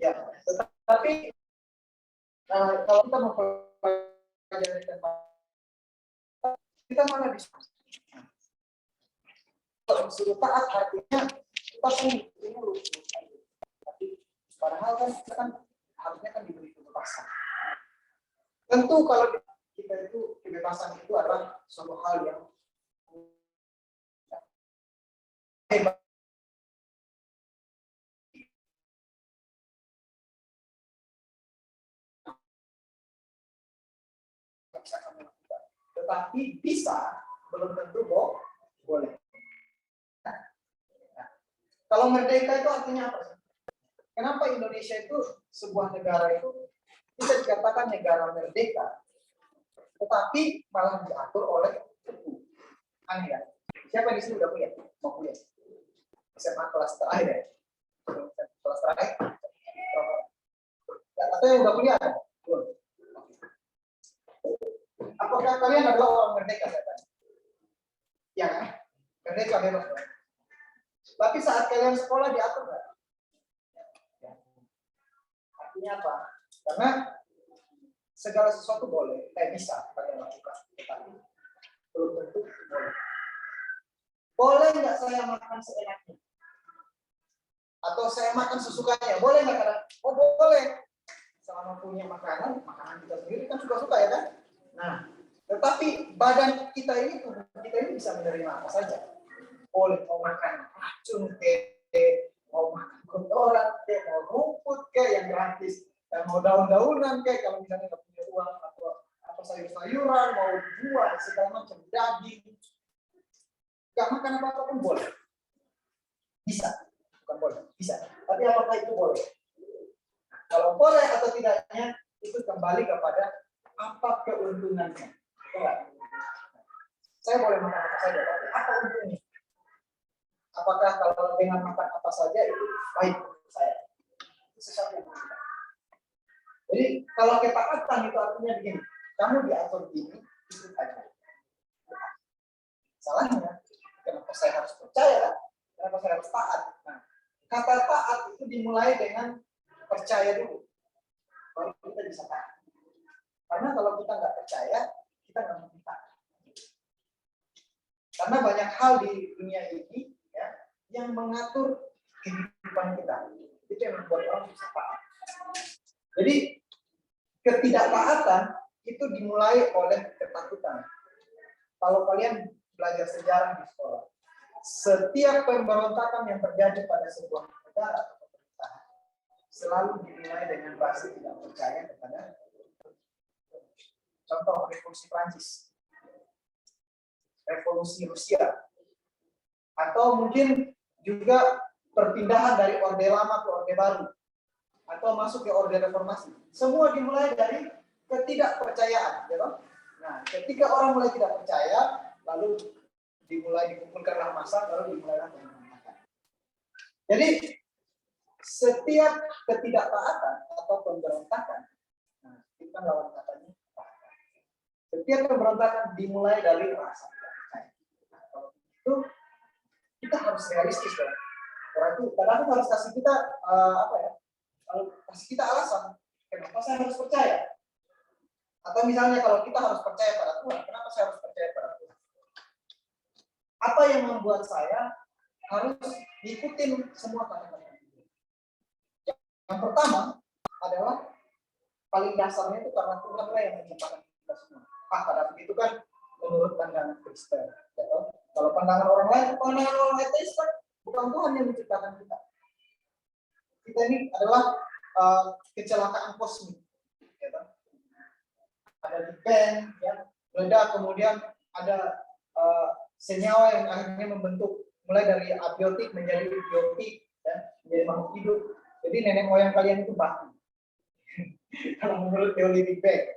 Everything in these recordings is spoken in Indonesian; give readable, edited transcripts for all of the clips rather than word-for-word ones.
Ya, tetapi kalau kita mempelajari tentang kita mana bisa suruh taat artinya kita ini tapi padahal kan kita kan harusnya kan diberi kebebasan. Tentu kalau kita itu kebebasan itu adalah suatu hal yang hebat. Tetapi bisa belum tentu boleh. Nah, kalau merdeka itu artinya apa? Kenapa Indonesia itu sebuah negara itu bisa dikatakan negara merdeka, tetapi malah diatur oleh hukum? Aneh ya? Siapa di sini udah kuliah? Mau kuliah? SMA kelas terakhir ya? Kelas terakhir? Ya, atau yang udah kuliah? Belum. Apakah kalian adalah orang merdeka? Ya kan? Merdeka bebas. Tapi saat kalian sekolah diatur nggak? Ya. Artinya apa? Karena segala sesuatu boleh, bisa kalian lakukan, tetapi belum tentu boleh. Boleh nggak saya makan seenaknya? Atau saya makan sesukanya? Boleh nggak? Karena oh boleh. Selama punya makanan kita sendiri kan suka-suka ya kan? Nah, tetapi badan kita ini, tubuh kita ini bisa menerima apa saja. Boleh mau makan racun mau makan kotoran mau rumput yang gratis, mau daun-daunan kalau misalnya nggak punya uang, atau sayur-sayuran, mau buah segala macam, daging, nggak makan apa-apa pun boleh. Bisa, bukan boleh, bisa. Tapi apakah itu boleh? Kalau boleh atau tidaknya itu kembali kepada apa keuntungannya. Saya boleh makan apa saja, tapi apa untungnya? Apakah kalau dengan makan apa saja itu baik untuk saya? Itu sesuatu yang berbeda. Jadi kalau ketaatan itu artinya begini, kamu diatur ini, ikut aja. Salahnya, kenapa saya harus percaya? Kenapa saya harus taat? Nah, kata taat itu dimulai dengan percaya dulu, baru kita bisa taat. Karena kalau kita nggak percaya, kita nggak mungkin taat. Karena banyak hal di dunia ini ya, yang mengatur kehidupan kita. Itu yang membuat orang bisa taat. Jadi ketidaktaatan itu dimulai oleh ketakutan. Kalau kalian belajar sejarah di sekolah, setiap pemberontakan yang terjadi pada sebuah negara atau pemerintahan selalu dimulai dengan rasa tidak percaya kepada. Contoh revolusi Prancis, revolusi Rusia, atau mungkin juga perpindahan dari orde lama ke orde baru, atau masuk ke orde reformasi. Semua dimulai dari ketidakpercayaan, ya kan? Nah, ketika orang mulai tidak percaya, lalu dimulai dikumpulkanlah massa, lalu dimulailah pemberontakan. Jadi setiap ketidaktaatan atau pemberontakan, nah, itu kan lawan katanya. Setiap pemberontakan dimulai dari rasa tidak percaya. Nah, kalau itu kita harus realistis ya. Berarti kadang harus kasih kita kasih kita alasan kenapa saya harus percaya. Atau misalnya kalau kita harus percaya pada Tuhan, kenapa saya harus percaya pada Tuhan? Apa yang membuat saya harus ikutin semua kata-kata? Yang pertama adalah paling dasarnya itu karena Tuhanlah yang menciptakan kita semua. Pada begitu kan menurut pandangan Kristen. Ya, kalau pandangan orang lain ateis kan bukan Tuhan yang menciptakan kita. Kita ini adalah kecelakaan kosmik. Ya, ada Big Bang, ya, meledak, kemudian ada senyawa yang akhirnya membentuk mulai dari abiotik menjadi biotik, ya, menjadi makhluk hidup. Jadi nenek moyang kalian itu batu. Kalau menurut teori Big Bang,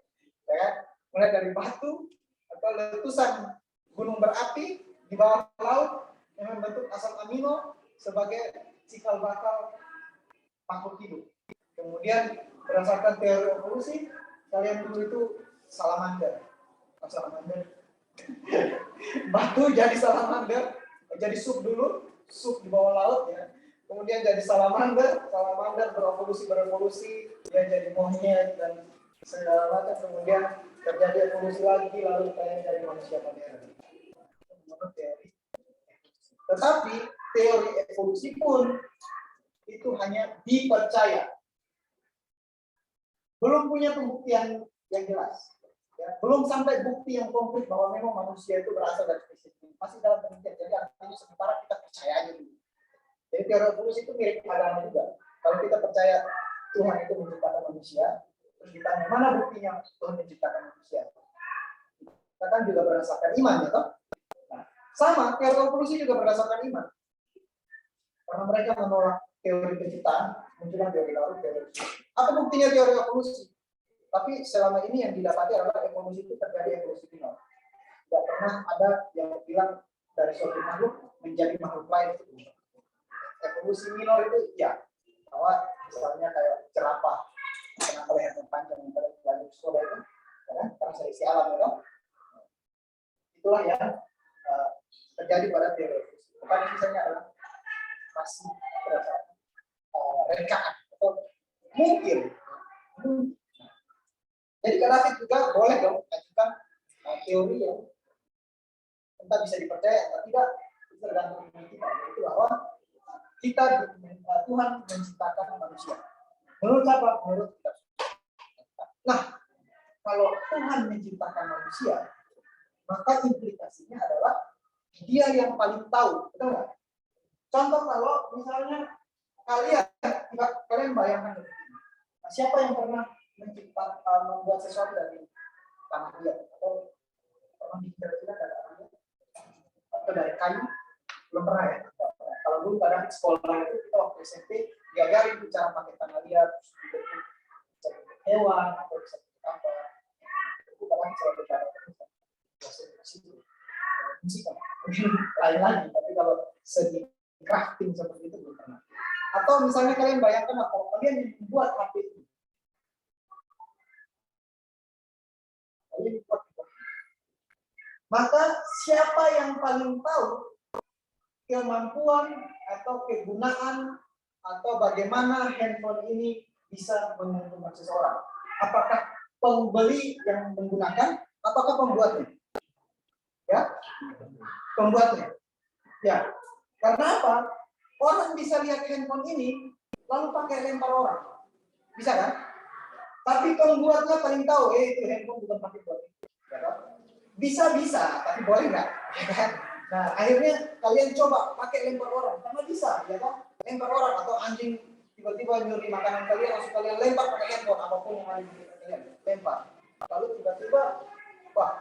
ya kan? Mulai dari batu atau letusan gunung berapi di bawah laut yang membentuk asam amino sebagai cikal bakal makhluk hidup. Kemudian berdasarkan teori evolusi, kalian dulu itu salamander. Batu jadi salamander, jadi sup dulu, sup di bawah laut ya. kemudian jadi salamander berevolusi, dia jadi monyet dan segala macam, kemudian terjadi evolusi lagi, lalu kalian jadi manusia modern. Menurut teori. Tetapi teori evolusi pun itu hanya dipercaya, belum punya pembuktian yang jelas. Ya, belum sampai bukti yang konkret bahwa memang manusia itu berasal dari spesies ini. Masih dalam penelitian, jadi artinya sementara kita percaya aja dulu. Jadi teori evolusi itu mirip agama juga. Kalau kita percaya Tuhan itu menciptakan manusia, terus ditanya mana buktinya Tuhan menciptakan manusia? Kita kan juga berdasarkan iman, ya toh? Nah, sama teori evolusi juga berdasarkan iman. Karena mereka menolak teori penciptaan, muncullah teori baru, teori evolusi. Apa buktinya teori evolusi? Tapi selama ini yang didapati adalah evolusi itu terjadi evolusi minor. Tidak pernah ada yang bilang dari suatu makhluk menjadi makhluk lain itu. Evolusi minor itu ya, bahwa misalnya kayak jerapah, kenapa lehernya panjang yang belajar sekolah itu, ya kan? Karena seleksi alam itu. Itulah yang terjadi pada teori evolusi. Bukan misalnya adalah masih rekaan atau mungkin. Jadi David juga boleh dong mengajukan teori yang entah bisa dipercaya atau tidak, itu tergantung dengan kita. Itu bahwa kita Tuhan menciptakan manusia. Menurut siapa? Menurut kita. Nah, kalau Tuhan menciptakan manusia, maka implikasinya adalah Dia yang paling tahu, betul nggak? Contoh kalau misalnya kalian bayangkan siapa yang pernah membuat sesuatu dari tanah liat atau pernah bikin dari tanah liat atau dari kayu, belum pernah ya. Kalau dulu pada sekolah itu kita waktu SMP diajarin cara pakai tanah liat, bisa bikin hewan atau bisa bikin apa. Itu kadang selalu cara musik lain lagi, tapi kalau seni crafting seperti itu belum pernah. Atau misalnya kalian bayangkan kalau kalian membuat HP ini. Maka siapa yang paling tahu kemampuan atau kegunaan atau bagaimana handphone ini bisa menguntungkan seseorang? Apakah pembeli yang menggunakan, apakah pembuatnya? Ya, pembuatnya. Ya, karena apa? Orang bisa lihat handphone ini lalu pakai lempar orang, bisa kan? Tapi pembuatnya paling tahu, itu handphone bukan pakai buat itu. Bisa, tapi boleh nggak? Ya kan? Nah, akhirnya kalian coba pakai lempar orang, karena bisa, ya kan? Lempar orang atau anjing tiba-tiba nyuri makanan kalian, langsung kalian lempar pakai handphone, apapun yang ada di kalian, lempar. Lalu tiba-tiba, wah,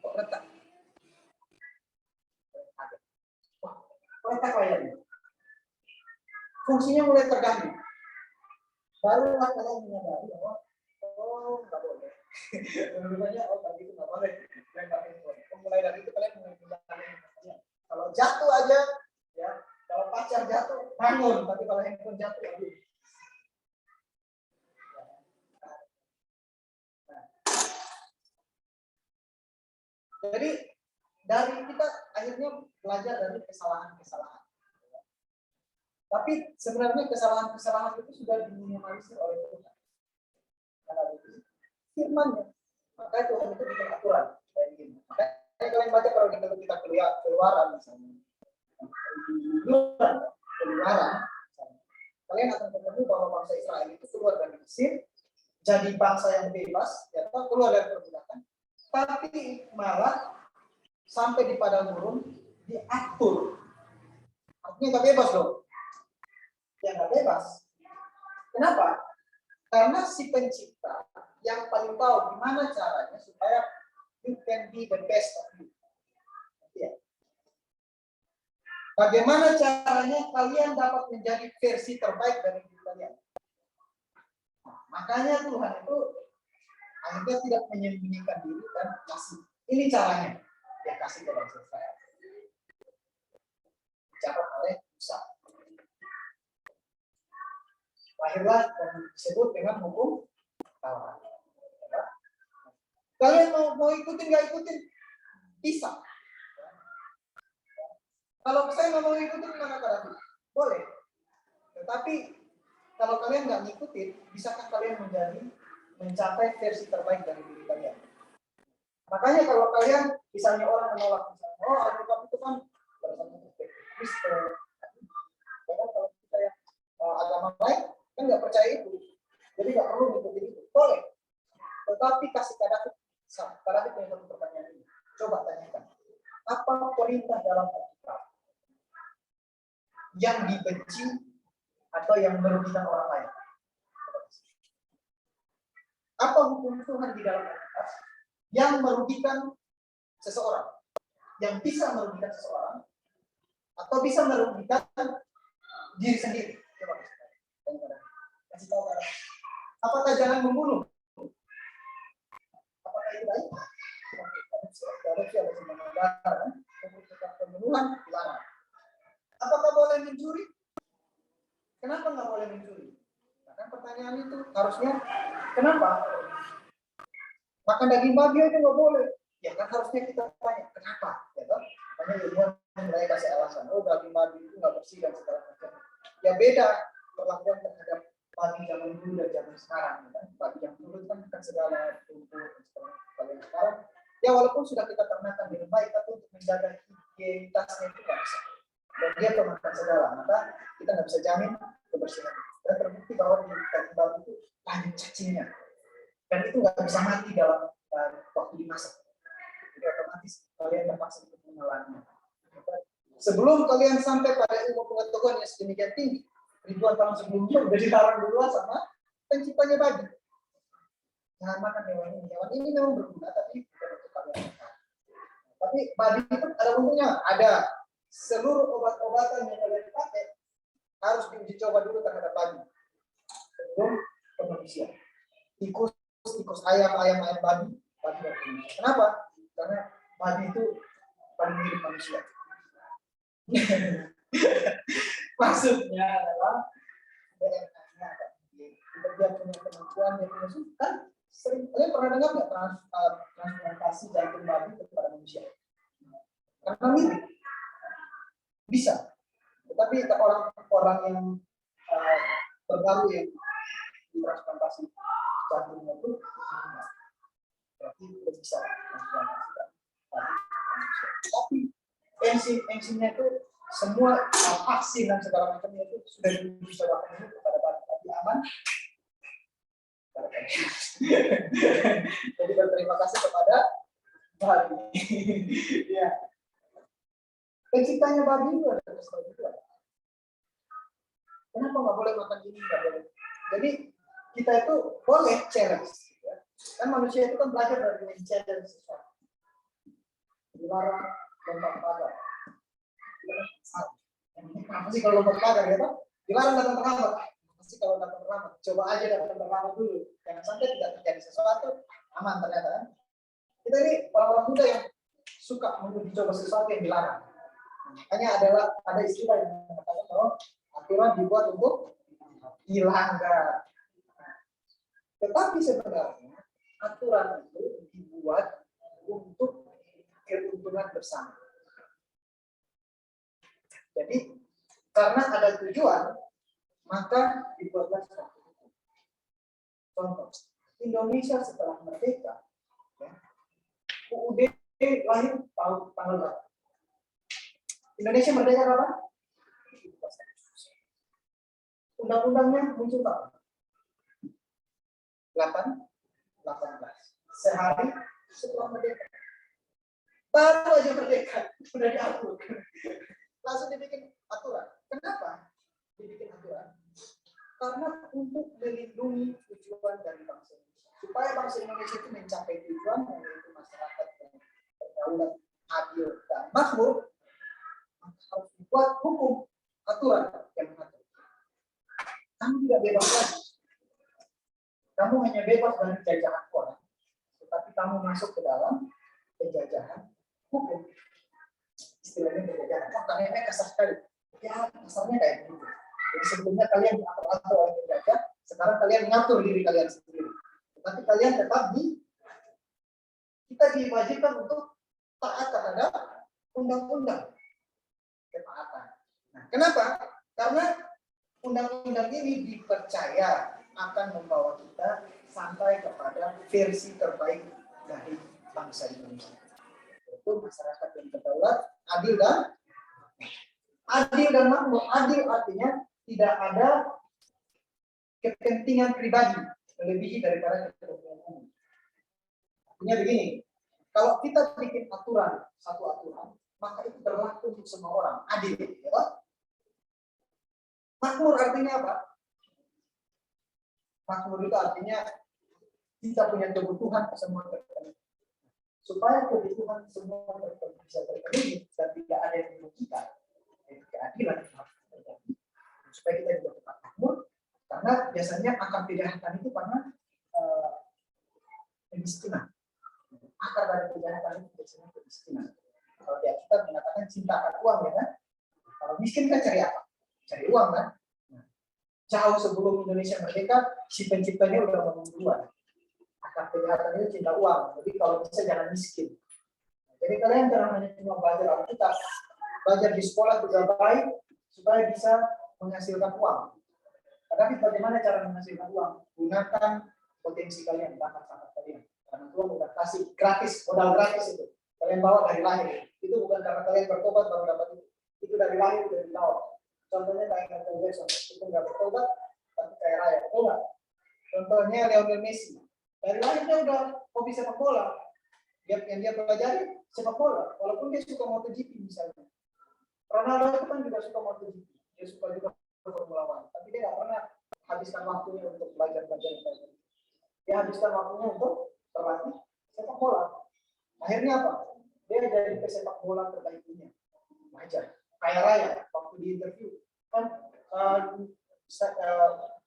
kok retak? Wah, retak layarnya. Fungsinya mulai terganggu. Barulah kalian menyadari bahwa nggak boleh. Menurutnya tadi itu nggak boleh. Mulai dari itu kalian mulai menggunakan. Kalau jatuh aja, ya. Kalau pacar jatuh, bangun. Tapi kalau handphone jatuh, aduh. Jadi dari kita akhirnya belajar dari kesalahan-kesalahan. Tapi sebenarnya kesalahan-kesalahan itu sudah diminimalisir oleh Tuhan. Karena itu firman-Nya. Maka Tuhan itu bikin aturan kayak gini. Makanya kalian baca kalau kita keluaran misalnya. Keluaran, kalian akan ketemu bahwa bangsa Israel itu keluar dari Mesir, jadi bangsa yang bebas, ya, keluar dari perbudakan. Tapi malah sampai di padang gurun diatur. Artinya nggak bebas loh. Ya nggak bebas. Kenapa? Karena si pencipta yang paling tahu gimana caranya supaya you can be the best of you. Ya. Bagaimana caranya kalian dapat menjadi versi terbaik dari diri kalian. Nah, makanya Tuhan itu akhirnya tidak menyembunyikan diri dan kasih. Ini caranya. Dia kasih ke bangsa Israel. Dicatat oleh Musa. Lahirlah dan disebut dengan hukum Taurat. Kalian mau ikutin nggak ikutin? Bisa. Kalau saya nggak mau ikutin, mana kata boleh. kalian nggak ngikutin, bisakah kalian mencapai versi terbaik dari diri kalian? Makanya kalau kalian misalnya orang menolak, misalnya, oh Alkitab itu kan berdasarkan perspektif Kristen, kalau kita yang agama lain kan nggak percaya itu, jadi nggak perlu ngikutin itu. Boleh, tetapi kasih David punya satu pertanyaan ini. Coba tanyakan, apa perintah dalam Alkitab yang dibenci atau yang merugikan orang lain? Apa hukum Tuhan di dalam Alkitab yang merugikan seseorang, yang bisa merugikan seseorang, atau bisa merugikan diri sendiri? Coba kasih tahu. Apakah jangan membunuh? Apakah itu baik? Pembunuhan dilarang. Apakah boleh mencuri? Kenapa nggak boleh mencuri? Nah, kan pertanyaan itu harusnya kenapa? Makan daging babi itu nggak boleh. Ya kan harusnya kita tanya kenapa? Ya kan? Makanya ilmuwan mulai kasih alasan. Oh daging babi itu nggak bersih dan segala macam. Ya beda perlakuan terhadap babi zaman dulu dan zaman sekarang. Ya kan? Babi yang dulu kan segala tumpul dan segala sekarang. Ya walaupun sudah kita ternakan dengan baik, tapi untuk menjaga higienitasnya itu nggak bisa. Dan dia pemakan segala, maka kita nggak bisa jamin kebersihan. Dan terbukti bahwa di daging babi itu banyak cacingnya. Dan itu nggak bisa mati dalam waktu dimasak. Jadi otomatis kalian terpaksa untuk menelannya. Sebelum kalian sampai pada ilmu pengetahuan yang sedemikian tinggi, ribuan tahun sebelumnya sudah dilarang duluan sama penciptanya babi. Jangan makan hewan ini. Hewan ini memang berguna, tapi bukan untuk kalian makan. Tapi babi itu ada untungnya. Ada seluruh obat-obatan yang kalian pakai harus diuji coba dulu terhadap babi sebelum ke manusia. Tikus ayam babi berguna. Kenapa? Karena babi itu paling mirip manusia. Maksudnya adalah DNA-nya dia punya kemampuan, dia punya kan sering kalian pernah dengar nggak transplantasi jantung babi kepada manusia? Karena mirip bisa, tetapi orang yang terbaru yang transplantasi jantungnya itu berarti tidak bisa transplantasi manusia. Tapi enzimnya itu semua vaksin dan segala macamnya itu sudah dicobakan kepada babi aman. Jadi berterima kasih kepada babi. Ya. Penciptanya babi itu ada seperti itu. Kenapa nggak boleh makan ini? Nggak boleh. Jadi kita itu boleh challenge. Ya. Kan manusia itu kan belajar dari challenge sesuatu. Dilarang lompat pagar. Kenapa sih kalau lompat pagar ya Pak? Dilarang datang terlambat. Pasti kalau datang terlambat, coba aja datang terlambat dulu. Jangan sampai tidak terjadi sesuatu, aman ternyata kan. Kita ini orang-orang muda yang suka mencoba sesuatu yang dilarang. Makanya ada istilah yang mengatakan bahwa aturan dibuat untuk dilanggar. Tetapi sebenarnya aturan itu dibuat untuk keuntungan bersama. Jadi karena ada tujuan, maka dibuatlah suatu hukum. Contoh, Indonesia setelah merdeka, ya, UUD lahir tanggal berapa? Indonesia merdeka kapan? Undang-undangnya muncul kapan? 18. Sehari setelah merdeka. Baru aja merdeka, sudah diatur. Langsung dibikin aturan. Kenapa dibikin aturan? Karena untuk melindungi tujuan dari bangsa Indonesia. Supaya bangsa Indonesia itu mencapai tujuan, yaitu masyarakat yang berdaulat, adil, dan makmur, harus dibuat hukum, aturan yang mengatur. Kamu tidak bebas lagi. Kamu hanya bebas dari jajahan orang, tetapi kamu masuk ke dalam penjajahan hukum. Istilahnya penjajahan. Katanya kasar sekali. Ya, kasarnya kayak begitu. Jadi sebelumnya kalian diatur-atur oleh penjajah, sekarang kalian mengatur diri kalian sendiri. Tetapi kalian tetap kita diwajibkan untuk taat terhadap undang-undang. Ketaatan. Nah, kenapa? Karena undang-undang ini dipercaya akan membawa kita sampai kepada versi terbaik dari bangsa Indonesia. Itu masyarakat yang berdaulat, adil dan makmur. Adil artinya tidak ada kepentingan pribadi melebihi daripada kepentingan umum. Artinya begini, kalau kita bikin satu aturan, maka itu berlaku untuk semua orang, adil. Ya? Makmur artinya apa? Makmur itu artinya kita punya kebutuhan semua terpenuhi. Supaya kebutuhan semua bisa terpenuhi dan tidak ada yang merugikan, keadilan harus terjadi. Supaya kita juga tetap makmur, karena biasanya akar kejahatan itu karena kemiskinan. Akar dari kejahatan itu biasanya kemiskinan. Kalau dia kita mengatakan cinta akan uang, ya kan? Kalau miskin kan cari apa? Cari uang kan? Jauh sebelum Indonesia merdeka, si penciptanya udah ngomong duluan. Akar kejahatan itu cinta uang. Jadi kalau bisa jangan miskin. Jadi kalian jangan hanya cuma belajar Alkitab, belajar di sekolah juga baik supaya bisa menghasilkan uang. Tapi bagaimana cara menghasilkan uang? Gunakan potensi kalian, bakat-bakat kalian. Karena Tuhan udah kasih gratis, modal gratis itu. Kalian bawa dari lahir. Itu bukan karena kalian bertobat baru dapat itu. Itu dari lahir udah dibawa. Contohnya kayak Michael Jackson, itu nggak bertobat, tapi kayak raya, betul nggak? Contohnya Lionel Messi, dari lahirnya udah hobi sepak bola. Yang dia pelajari sepak bola, walaupun dia suka MotoGP misalnya. Ronaldo itu kan juga suka MotoGP, dia suka juga Formula One, tapi dia nggak pernah habiskan waktunya untuk belajar. Dia habiskan waktunya untuk berlatih sepak bola. Akhirnya apa? Dia jadi pesepak bola terbaik dunia. Wajar. Kaya raya, waktu di interview kan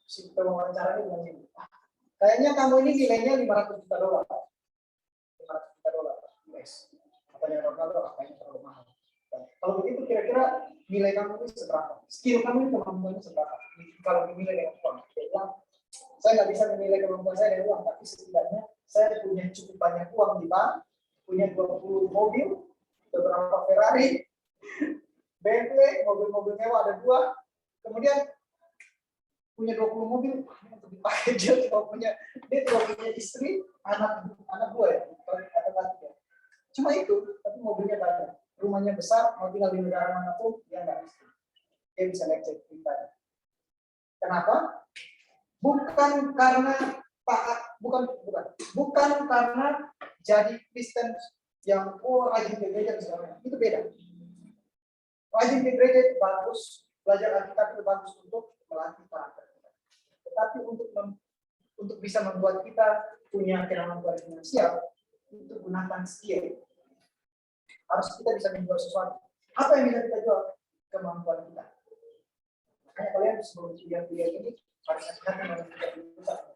si pewawancaranya bilang gini, kayaknya kamu ini nilainya $500 juta. $500 juta US. Katanya Ronaldo, kayaknya terlalu mahal. Kalau begitu kira-kira nilai kamu itu seberapa? Skill kamu itu kemampuannya seberapa? Kalau dinilai dengan uang, dia bilang, saya nggak bisa menilai kemampuan saya dengan uang, tapi setidaknya saya punya cukup banyak uang di bank, punya 20 mobil, beberapa Ferrari, Bentley, mobil-mobil mewah ada 2, kemudian punya 20 mobil untuk dipakai dia cuma punya istri, anak 2 ya, atau 3. Cuma itu, tapi mobilnya banyak, rumahnya besar, mau tinggal di negara manapun dia nggak miskin, dia bisa naik jet pribadi. Kenapa? Bukan karena jadi Kristen yang rajin ke gereja misalnya, itu beda. Rajin ke gereja itu bagus, belajar Alkitab itu bagus untuk melatih karakter kita. Tetapi untuk bisa membuat kita punya kemampuan finansial, itu gunakan skill. Harus kita bisa menjual sesuatu. Apa yang bisa kita jual? Kemampuan kita. Makanya kalian sebelum kuliah ini harus hati-hati dengan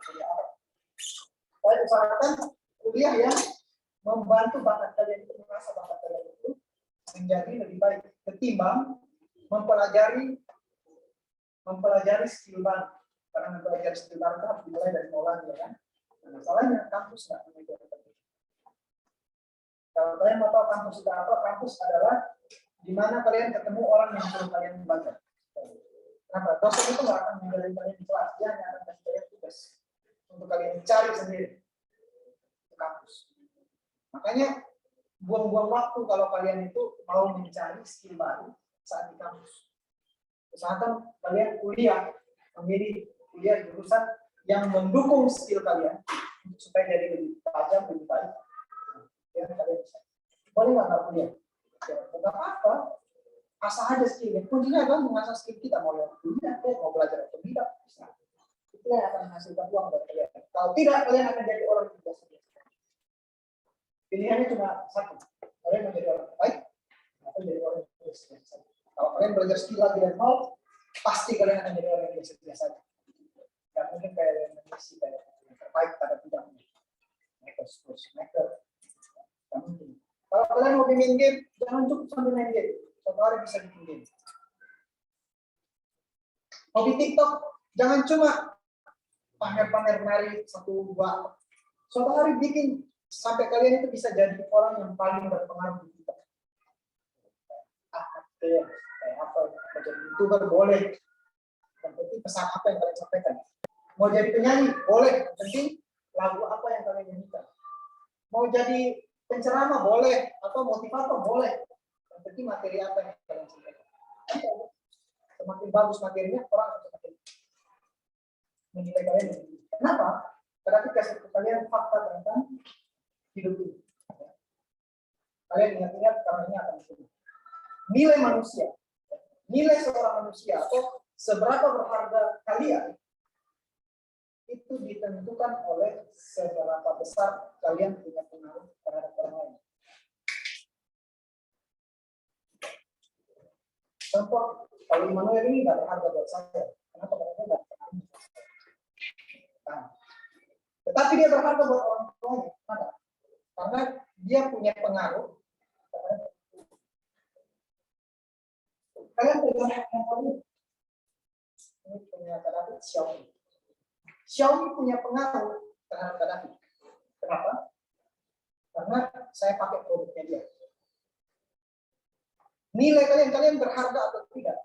kuliah apa. Saya usahakan kuliah yang membantu bakat kalian itu, merasa bakat kalian itu menjadi lebih baik ketimbang mempelajari skill baru. Karena mempelajari skill baru itu harus dimulai dari nol lagi, ya kan? Nah, masalahnya kampus nggak begitu. Kalau kalian mau tahu kampus itu apa, kampus adalah di mana kalian ketemu orang yang suruh kalian belajar. Kenapa? Dosen itu nggak akan mengajarin kalian di kelas, dia hanya akan kasih kalian tugas untuk kalian cari sendiri ke kampus. Makanya buang-buang waktu kalau kalian itu mau mencari skill baru saat di kampus. Usahakan kalian memilih kuliah jurusan yang mendukung skill kalian supaya jadi lebih tajam, lebih baik. Ya, kalian bisa. Boleh nggak kuliah? Ya, nggak apa-apa. Asal ada skill. Kuncinya adalah mengasah skill kita, mau yang dunia, mau belajar atau tidak. Bisa. Itu yang akan menghasilkan uang buat kalian. Kalau tidak, kalian akan jadi orang yang biasa. Pilihannya cuma satu. Kalian menjadi orang baik atau menjadi orang yang biasa. Kalau kalian belajar skill lagi dan mau, pasti kalian akan jadi orang yang biasa. Tidak mungkin kayak yang mengisi kayak yang terbaik pada bidangnya. Kalau kalian mau main game, jangan cukup sambil main game. Suatu hari bisa bikin game. Hobi TikTok, jangan cuma pamer-pamer nari 1-2. Suatu hari bikin sampai kalian itu bisa jadi orang yang paling berpengaruh di TikTok. Kayak apa? Menjadi YouTuber boleh. penting pesan apa yang kalian sampaikan. Mau jadi penyanyi, boleh. Yang penting lagu apa yang kalian nyanyikan. Mau jadi penceramah, boleh. Atau motivator, boleh. Yang penting materi apa yang kalian sampaikan. Semakin bagus materinya, orang akan semakin menilai kalian. Kenapa? Karena kita kasih kalian fakta tentang hidup ini. Kalian ingat-ingat karena ini akan disebut. Nilai manusia, nilai seorang manusia atau seberapa berharga kalian itu ditentukan oleh seberapa besar kalian punya pengaruh terhadap orang lain. Contoh, kalau Immanuel ini nggak berharga buat saya, kenapa? Karena dia nggak berharga. Nah, tetapi dia berharga buat orang tuanya, kenapa? Karena dia punya pengaruh. Kalian pegang handphone ini punya David Xiaomi. Xiaomi punya pengaruh terhadap David. Kenapa? Karena saya pakai produknya dia. Nilai kalian berharga atau tidak?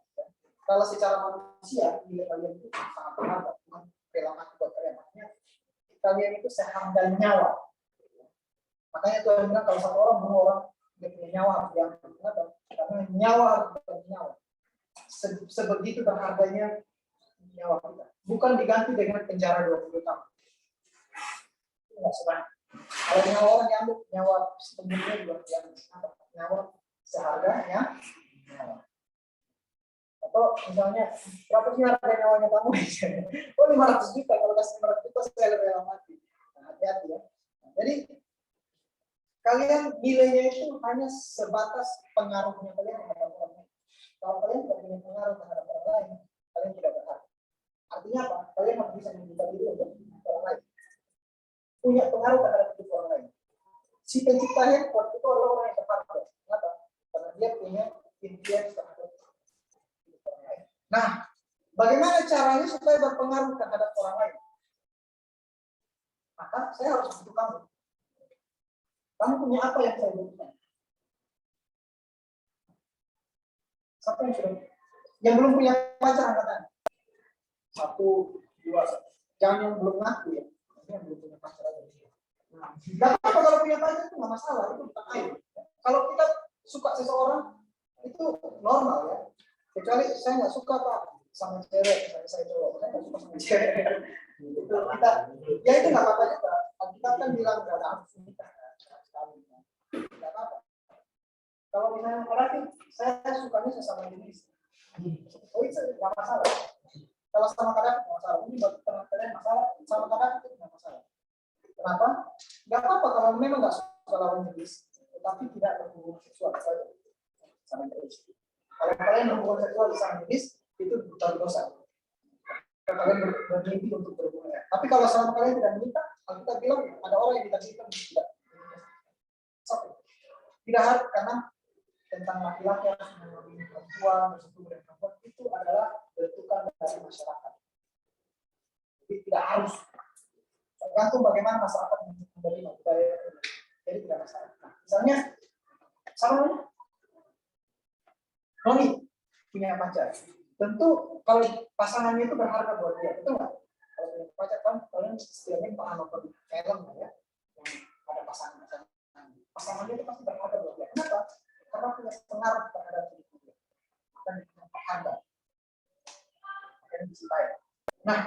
Kalau secara manusia, nilai kalian itu sangat berharga. Bukan rela mati buat kalian. Makanya kalian itu seharga nyawa. Makanya Tuhan bilang kalau satu orang bunuh orang, dia punya nyawa harus diambil. Kenapa? Karena nyawa harus diambil nyawa. Sebegitu berharganya nyawa kita. Bukan diganti dengan penjara 20 tahun. Itu nggak sebanyak. Kalau nyawa orang diambil, nyawa sepenuhnya juga diambil. Nyawa seharganya nyawa. Atau misalnya, berapa sih harga nyawanya kamu? Oh 500 juta, kalau kasih 500 juta saya lebih lama mati. Nah, hati-hati ya. Nah, jadi kalian nilainya itu hanya sebatas pengaruhnya kalian terhadap orang lain. Kalau kalian tidak punya pengaruh terhadap orang lain, kalian tidak berharga. Artinya apa? Kalian harus bisa membuka diri untuk orang lain. Punya pengaruh terhadap hidup orang lain. Si pencipta handphone itu adalah orang yang berharga. Kenapa? Karena dia punya influence terhadap hidup orang lain. Nah, bagaimana caranya supaya berpengaruh terhadap orang lain? Maka saya harus butuh kamu. Kamu punya apa yang saya butuhkan? Siapa yang sudah? Yang belum punya pacar angkat tangan. 1, 2. Jangan yang belum ngaku ya. Yang belum punya pacar aja. Nah, apa kalau punya pacar itu nggak masalah, itu bukan aib. Kalau kita suka seseorang itu normal ya. Kecuali saya nggak suka Pak sama cewek, saya cowok, saya nggak suka sama cewek. Itu kita, ya itu nggak apa-apa juga. Kita kan bilang nggak ada harus nikah. Tidak apa-apa. Kalau misalnya laki, saya sukanya sesama jenis. Oh itu nggak masalah. Kalau sama kadang nggak masalah. Ini buat teman-teman masalah. Sama kadang itu nggak masalah. Kenapa? Nggak apa-apa kalau memang nggak suka lawan jenis, tetapi tidak berhubungan seksual saja sama jenis. Kalau kalian berhubungan seksual sama jenis, itu bukan dosa. Kalau kalian bermimpi untuk berhubungan. Tapi kalau sama kalian tidak menikah, kita bilang ada orang yang tidak menikah tidak. Tidak harus karena tentang laki-laki yang mengambil perempuan, bersetubuh dengan perempuan itu adalah bentukan dari masyarakat. Jadi tidak harus tergantung bagaimana masyarakat menerima budaya. Jadi tidak masalah. Nah, misalnya sama Noni punya pacar. Tentu kalau pasangannya itu berharga buat dia, betul nggak? Kalau punya pacar kan kalian setidaknya pernah nonton film ya, yang ada pasangan. Pasangannya itu pasti berharga buat dia. Kenapa? Karena punya pengaruh terhadap hidup dia. Dan punya berharga. Makanya dicintai. Nah,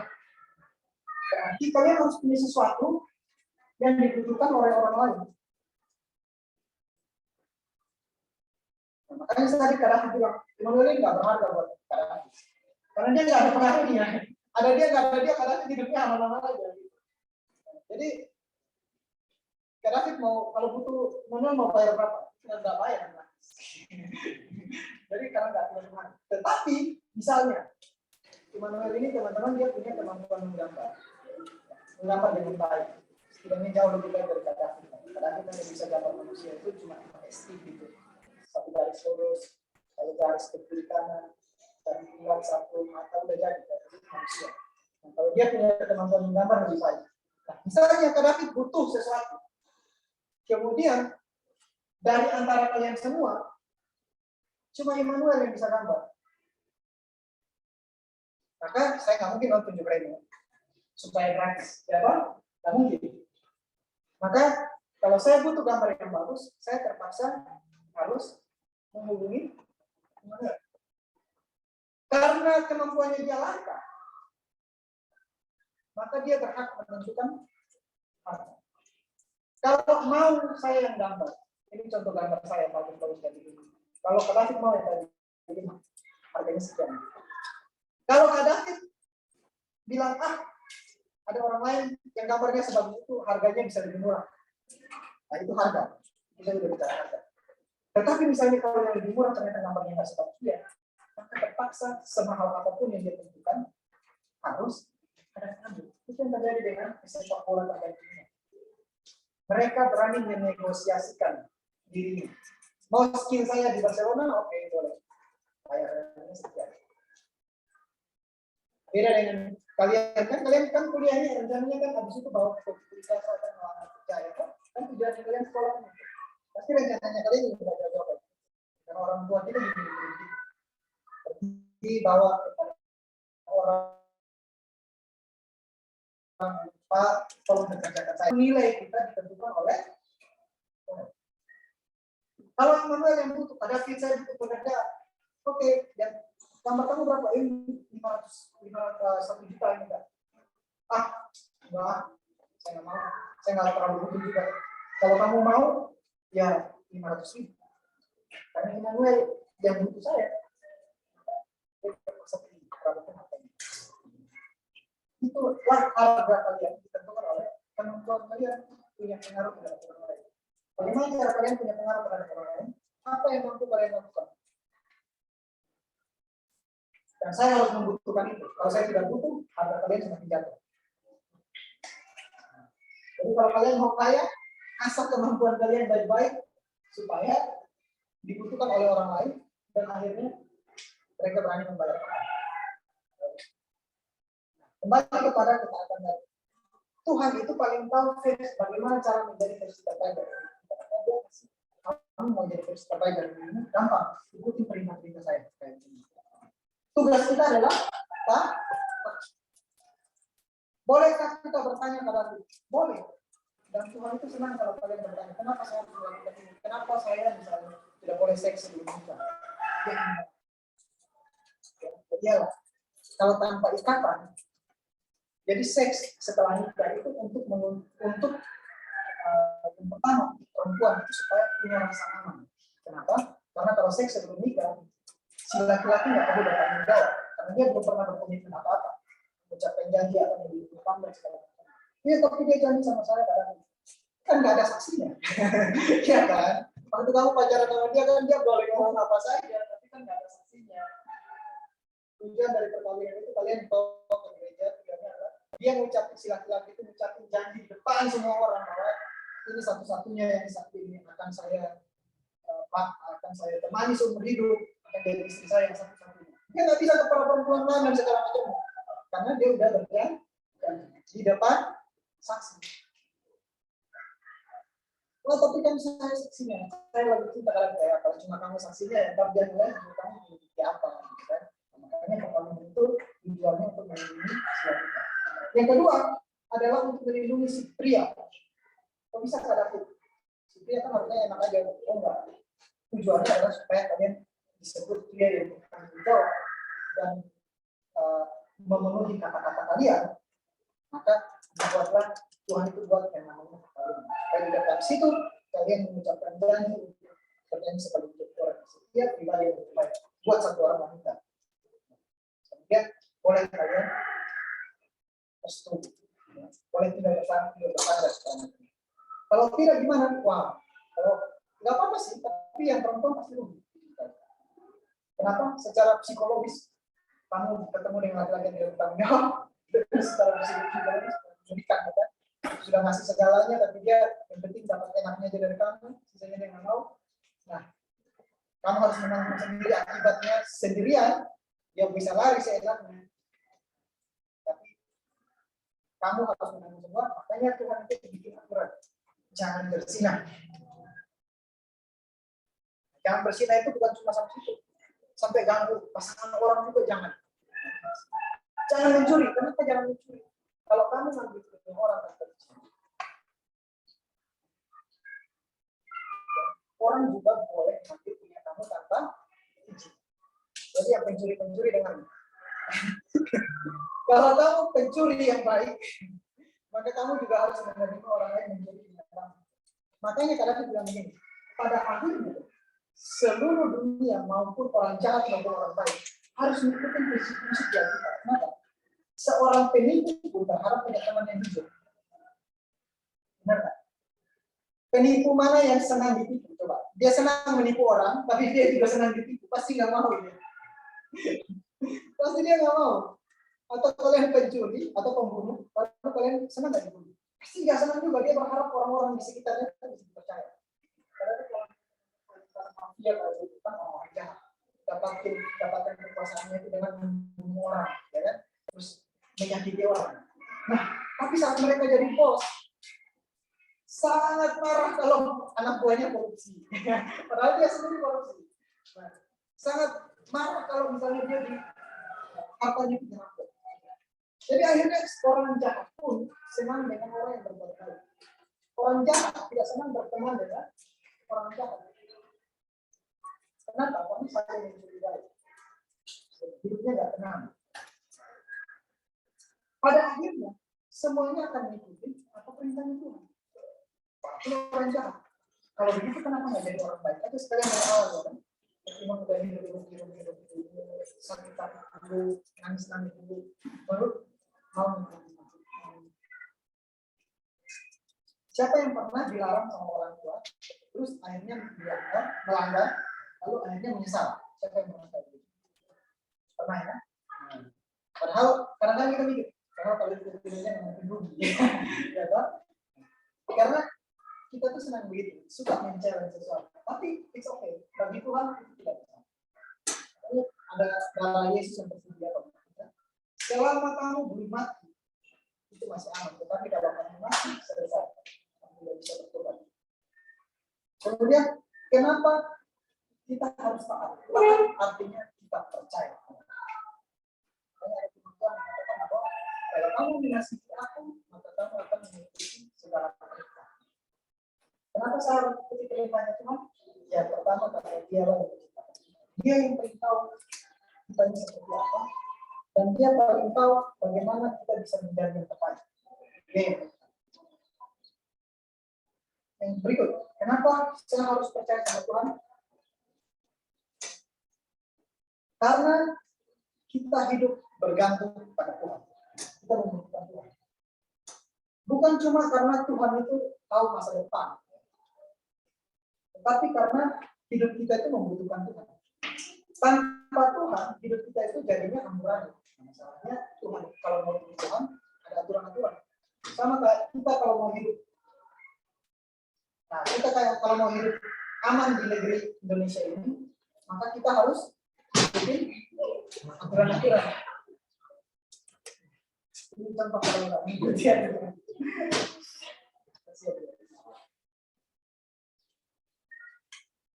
berarti kalian harus punya sesuatu yang dibutuhkan oleh orang lain. Nah, makanya saya tadi kadang bilang, Immanuel ini nggak berharga buat kadang. Karena dia nggak ada pengaruhnya. Ada dia, nggak ada dia, kadang hidupnya aman-aman aja. Jadi, David mau kalau butuh Immanuel mau bayar berapa? Nggak bayar. Jadi karena nggak punya teman. Tetapi misalnya Immanuel ini teman-teman dia punya kemampuan menggambar dengan baik. Setidaknya jauh lebih baik dari David. Kadang kita yang bisa gambar manusia itu cuma pakai stick gitu. Satu garis lurus, satu garis ke kiri kanan, dan buat satu mata udah jadi manusia. Nah, kalau dia punya kemampuan menggambar lebih baik. Nah, misalnya David butuh sesuatu. Kemudian dari antara kalian semua, cuma Immanuel yang bisa gambar. Maka saya nggak mungkin tunjuk remote supaya gratis, ya Pak? Nggak mungkin. Maka kalau saya butuh gambar yang bagus, saya terpaksa harus menghubungi Immanuel. Karena kemampuannya dia langka, maka dia berhak menentukan harga. Kalau mau saya yang gambar, ini contoh gambar saya bagus-bagus kayak begini. Kalau Kak David mau yang tadi begini, harganya sekian. Kalau Kak David bilang ada orang lain yang gambarnya sebagus itu, harganya bisa lebih murah. Nah itu harga, kita udah bicara harga. Tetapi misalnya kalau yang lebih murah ternyata gambarnya nggak sebagus dia, maka terpaksa semahal apapun yang dia tentukan harus ada pengambil. Itu yang terjadi dengan sepak bola terkait ini. Mereka berani menegosiasikan dirinya. Mau skin saya di Barcelona, oke, boleh. Bayarnya sekian. Beda dengan kalian kan kuliahnya rencananya kan habis itu bawa ke kuliah akan melamar kerja ya kan tujuan kalian sekolah pasti rencananya kalian juga belajar job karena orang tua kita dibawa kepada orang Pak tolong kerjakan saya nilai kita ditentukan oleh kalau Immanuel yang butuh pada fit saya butuh pekerja oke dan gambar kamu berapa ini 1 juta ini enggak enggak saya nggak mau saya nggak terlalu butuh juga kalau kamu mau ya 500.000 karena Immanuel yang butuh saya itulah harga kalian ditentukan oleh kemampuan kalian punya pengaruh terhadap orang lain. Bagaimana cara kalian punya pengaruh terhadap orang lain? Apa yang mampu kalian lakukan? Dan saya harus membutuhkan itu. Kalau saya tidak butuh, harga kalian semakin jatuh. Jadi kalau kalian mau kaya, asah kemampuan kalian baik-baik supaya dibutuhkan oleh orang lain dan akhirnya mereka berani membayar. Kembali kepada ketaatan tadi. Tuhan itu paling tahu bagaimana cara menjadi versi terbaik. Kamu mau jadi versi terbaik dari ini, gampang. Ikuti perintah-perintah saya. Tugas kita adalah apa? Bolehkah kita bertanya kepada Tuhan? Boleh. Dan Tuhan itu senang kalau kalian bertanya, kenapa saya harus melakukan ini? Kenapa saya misalnya tidak boleh seks sebelum nikah? Ya, kalau tanpa ikatan, jadi seks setelah nikah itu untuk yang pertama perempuan itu supaya punya rasa aman. Kenapa? Karena kalau seks sebelum nikah, si laki-laki nggak perlu bertanggung jawab, karena dia belum pernah berkomitmen apa-apa, ucapkan janji akan menjadi utang dan segala macam. Iya, tapi dia janji sama saya kan nggak ada saksinya, ya kan? Waktu kamu pacaran sama dia kan dia boleh ngomong apa saja, tapi kan nggak ada saksinya. Tujuan dari perkawinan itu kalian bawa ke gereja, tujuannya adalah dia mengucapkan si laki-laki itu mengucapkan janji di depan semua orang bahwa ini satu-satunya yang sakti ini akan saya temani seumur hidup, akan jadi istri saya yang satu-satunya. Dia nggak bisa ke para perempuan lain dan segala macam, karena dia udah berjanji di depan saksi. Oh, tapi kan saya saksinya, saya lagi cinta kalian kayak kalau cuma kamu saksinya ya, tapi dia nilai kamu memiliki apa, kan? Makanya perkawinan itu tujuannya untuk melindungi wanita. Yang kedua adalah untuk melindungi si pria. Kok bisa ada si pria kan harusnya enak aja, oh enggak. Tujuannya adalah supaya kalian disebut pria yang bertanggung jawab dan memenuhi kata-kata kalian. Maka dibuatlah Tuhan itu buat yang namanya perkawinan. Dan di dalam situ kalian mengucapkan janji kalian sebagai orang setiap pribadi yang terbaik buat satu orang wanita. Kemudian boleh kalian setuju, boleh tidak bersandar sekarang. Kalau tidak gimana? Wah, kalau nggak apa-apa sih, tapi yang perempuan pasti rugi. Kenapa? Secara psikologis kamu ketemu dengan laki-laki yang tidak bertanggung jawab, secara psikologis menikah, kan? Sudah ngasih segalanya, tapi dia yang penting dapat enaknya aja dari kamu, sisanya dia nggak mau. Nah, kamu harus menanggung sendiri akibatnya sendirian. Dia bisa lari seenaknya, tapi kamu harus menanggung semua. Makanya Tuhan itu bikin aturan, jangan bersinah. Jangan bersinah itu bukan cuma sampai situ, sampai ganggu pasangan orang juga jangan. Jangan mencuri. Kenapa jangan mencuri? Kalau kamu ngambil punya orang tanpa izin, orang juga boleh ngambil punya kamu tanpa izin. Jadi yang pencuri dengan kalau kamu pencuri yang baik, maka kamu juga harus menerima orang lain mencuri punya kamu. Makanya kadang bilang begini, pada akhirnya seluruh dunia maupun orang jahat maupun orang baik harus mengikuti prinsip-prinsip yang kita. Kenapa? Seorang penipu pun berharap punya teman yang jujur. Benar tak? Penipu mana yang senang ditipu? Coba. Dia senang menipu orang, tapi dia juga senang ditipu. Pasti nggak mau dia. Pasti dia nggak mau. Atau kalian pencuri atau pembunuh, atau kalian senang nggak dibunuh? Pasti nggak senang juga. Dia berharap orang-orang di sekitarnya bisa dipercaya. Karena kalau mafia kalau itu kan orang jahat. Dapatkan kekuasaannya itu dengan membunuh orang, ya kan? Terus menyakiti orang. Nah, tapi saat mereka jadi bos, sangat marah kalau anak buahnya korupsi. Padahal dia sendiri korupsi. Nah, sangat marah kalau misalnya dia di apa di penjara. Jadi akhirnya orang jahat pun senang dengan orang yang berbuat baik. Orang jahat tidak senang berteman dengan orang jahat. Kenapa? Karena saling mencurigai. Hidupnya nggak tenang. Pada akhirnya semuanya akan mengikuti apa perintahnya Tuhan. Itu orang jahat. Kalau begitu kenapa nggak jadi orang baik? Aja sekalian dari awal ya kan. Cuma udah hidup sakit dulu, nangis dulu, baru mau mengikuti. Siapa yang pernah dilarang sama orang tua, terus akhirnya melanggar, lalu akhirnya menyesal? Siapa yang pernah kayak gitu? Pernah ya? Padahal kadang-kadang kita mikir, kalau itu pilihnya mungkin rugi, ya kan? Karena kita tuh senang begitu, suka men-challenge sesuatu. Tapi it's okay, bagi Tuhan itu tidak bisa. Ada darah Yesus yang tersedia bagi kita. Selama kamu belum mati, itu masih aman. Tetapi kalau kamu mati, selesai. Kamu tidak bisa bertobat. Kemudian, kenapa kita harus taat? Taat artinya kita percaya. Kalau kamu mengasihi aku, maka kamu akan mengikuti segala perintah. Kenapa saya harus mengikuti perintahnya Tuhan? Ya, pertama karena Dia yang menciptakan. Dia yang beritahu kita ini seperti apa, dan Dia beritahu bagaimana kita bisa menjadi yang terbaik. Oke. Yang berikut, kenapa saya harus percaya sama Tuhan? Karena kita hidup bergantung pada Tuhan. Kita membutuhkan Tuhan. Bukan cuma karena Tuhan itu tahu masa depan, tetapi karena hidup kita itu membutuhkan Tuhan. Tanpa Tuhan, hidup kita itu jadinya amburadul. Masalahnya Tuhan, kalau mau hidup Tuhan, ada aturan-aturan. Sama kayak kita kalau mau hidup. Nah, kita kayak kalau mau hidup aman di negeri Indonesia ini, maka kita harus ikuti aturan-aturan. Ini contoh kalau nggak mengikuti aturan.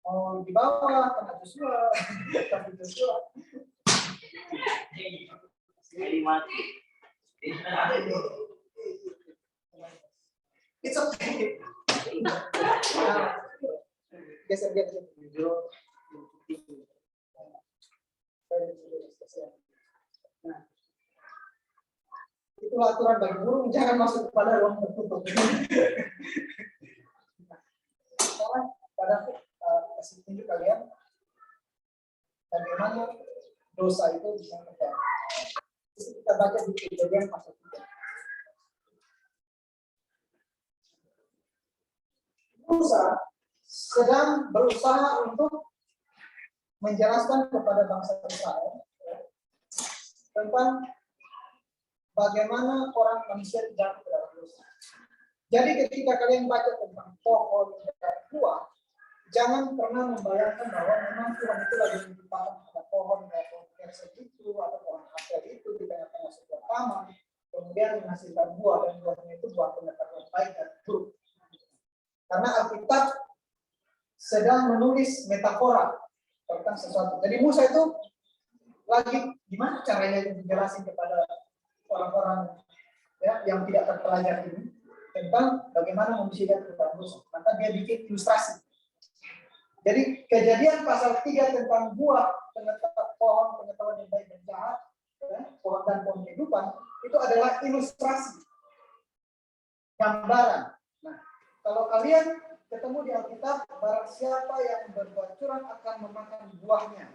Mau di bawah, kena Joshua, tapi Joshua. Jadi mati. It's okay. Geser. Nah, itu aturan bagi burung, jangan masuk kepada ruang tertutup. Sekarang pada kasih tunjuk kalian bagaimana dosa itu bisa terjadi. Kita baca di Kejadian pasal 3. Musa sedang berusaha untuk menjelaskan kepada bangsa Israel tentang bagaimana orang manusia jatuh ke dalam dosa. Jadi ketika kalian baca tentang pohon dan buah, jangan pernah membayangkan bahwa memang Tuhan itu lagi menciptakan ada pohon kayak pohon kersen itu atau pohon apel itu di tengah-tengah sebuah taman, kemudian menghasilkan buah dan buahnya itu buah pengetahuan baik dan buruk. Karena Alkitab sedang menulis metafora tentang sesuatu. Jadi Musa itu lagi gimana caranya menjelaskan kepada orang-orang ya yang tidak terpelajar ini tentang bagaimana manusia berbuat dosa. Maka dia bikin ilustrasi. Jadi kejadian pasal 3 tentang buah pohon pengetahuan yang baik dan jahat, ya, pohon dan pohon kehidupan, itu adalah ilustrasi, gambaran. Nah, kalau kalian ketemu di Alkitab, barang siapa yang berbuat curang akan memakan buahnya.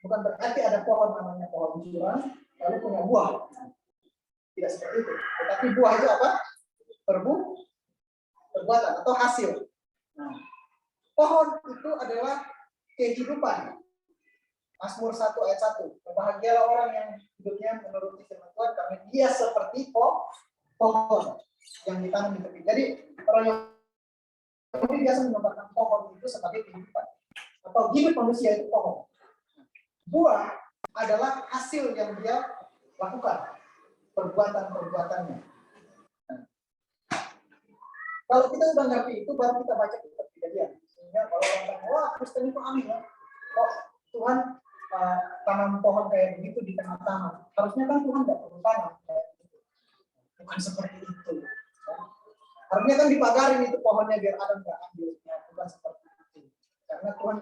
Bukan berarti ada pohon namanya pohon curang, lalu punya buah. Tidak seperti itu. Tetapi buah itu apa? Perbuatan atau hasil. Nah, pohon itu adalah kehidupan. Mazmur 1 ayat 1. Berbahagialah orang yang hidupnya menuruti firman Tuhan karena dia seperti pohon yang ditanam di tepi. Jadi orang yang biasa menggambarkan pohon itu sebagai kehidupan. Atau hidup manusia itu pohon. Buah adalah hasil yang dia lakukan. Perbuatan-perbuatannya. Nah, kalau kita udah ngerti itu, baru kita baca kitab Kejadian. Sehingga kalau orang bilang, wah Kristen itu aneh ya. Kok Tuhan tanam pohon kayak begitu di tengah taman? Harusnya kan Tuhan nggak perlu tanam kayak gitu. Bukan seperti itu. Ya. Harusnya kan dipagarin itu pohonnya biar Adam nggak ambil. Ya, bukan seperti itu. Karena Tuhan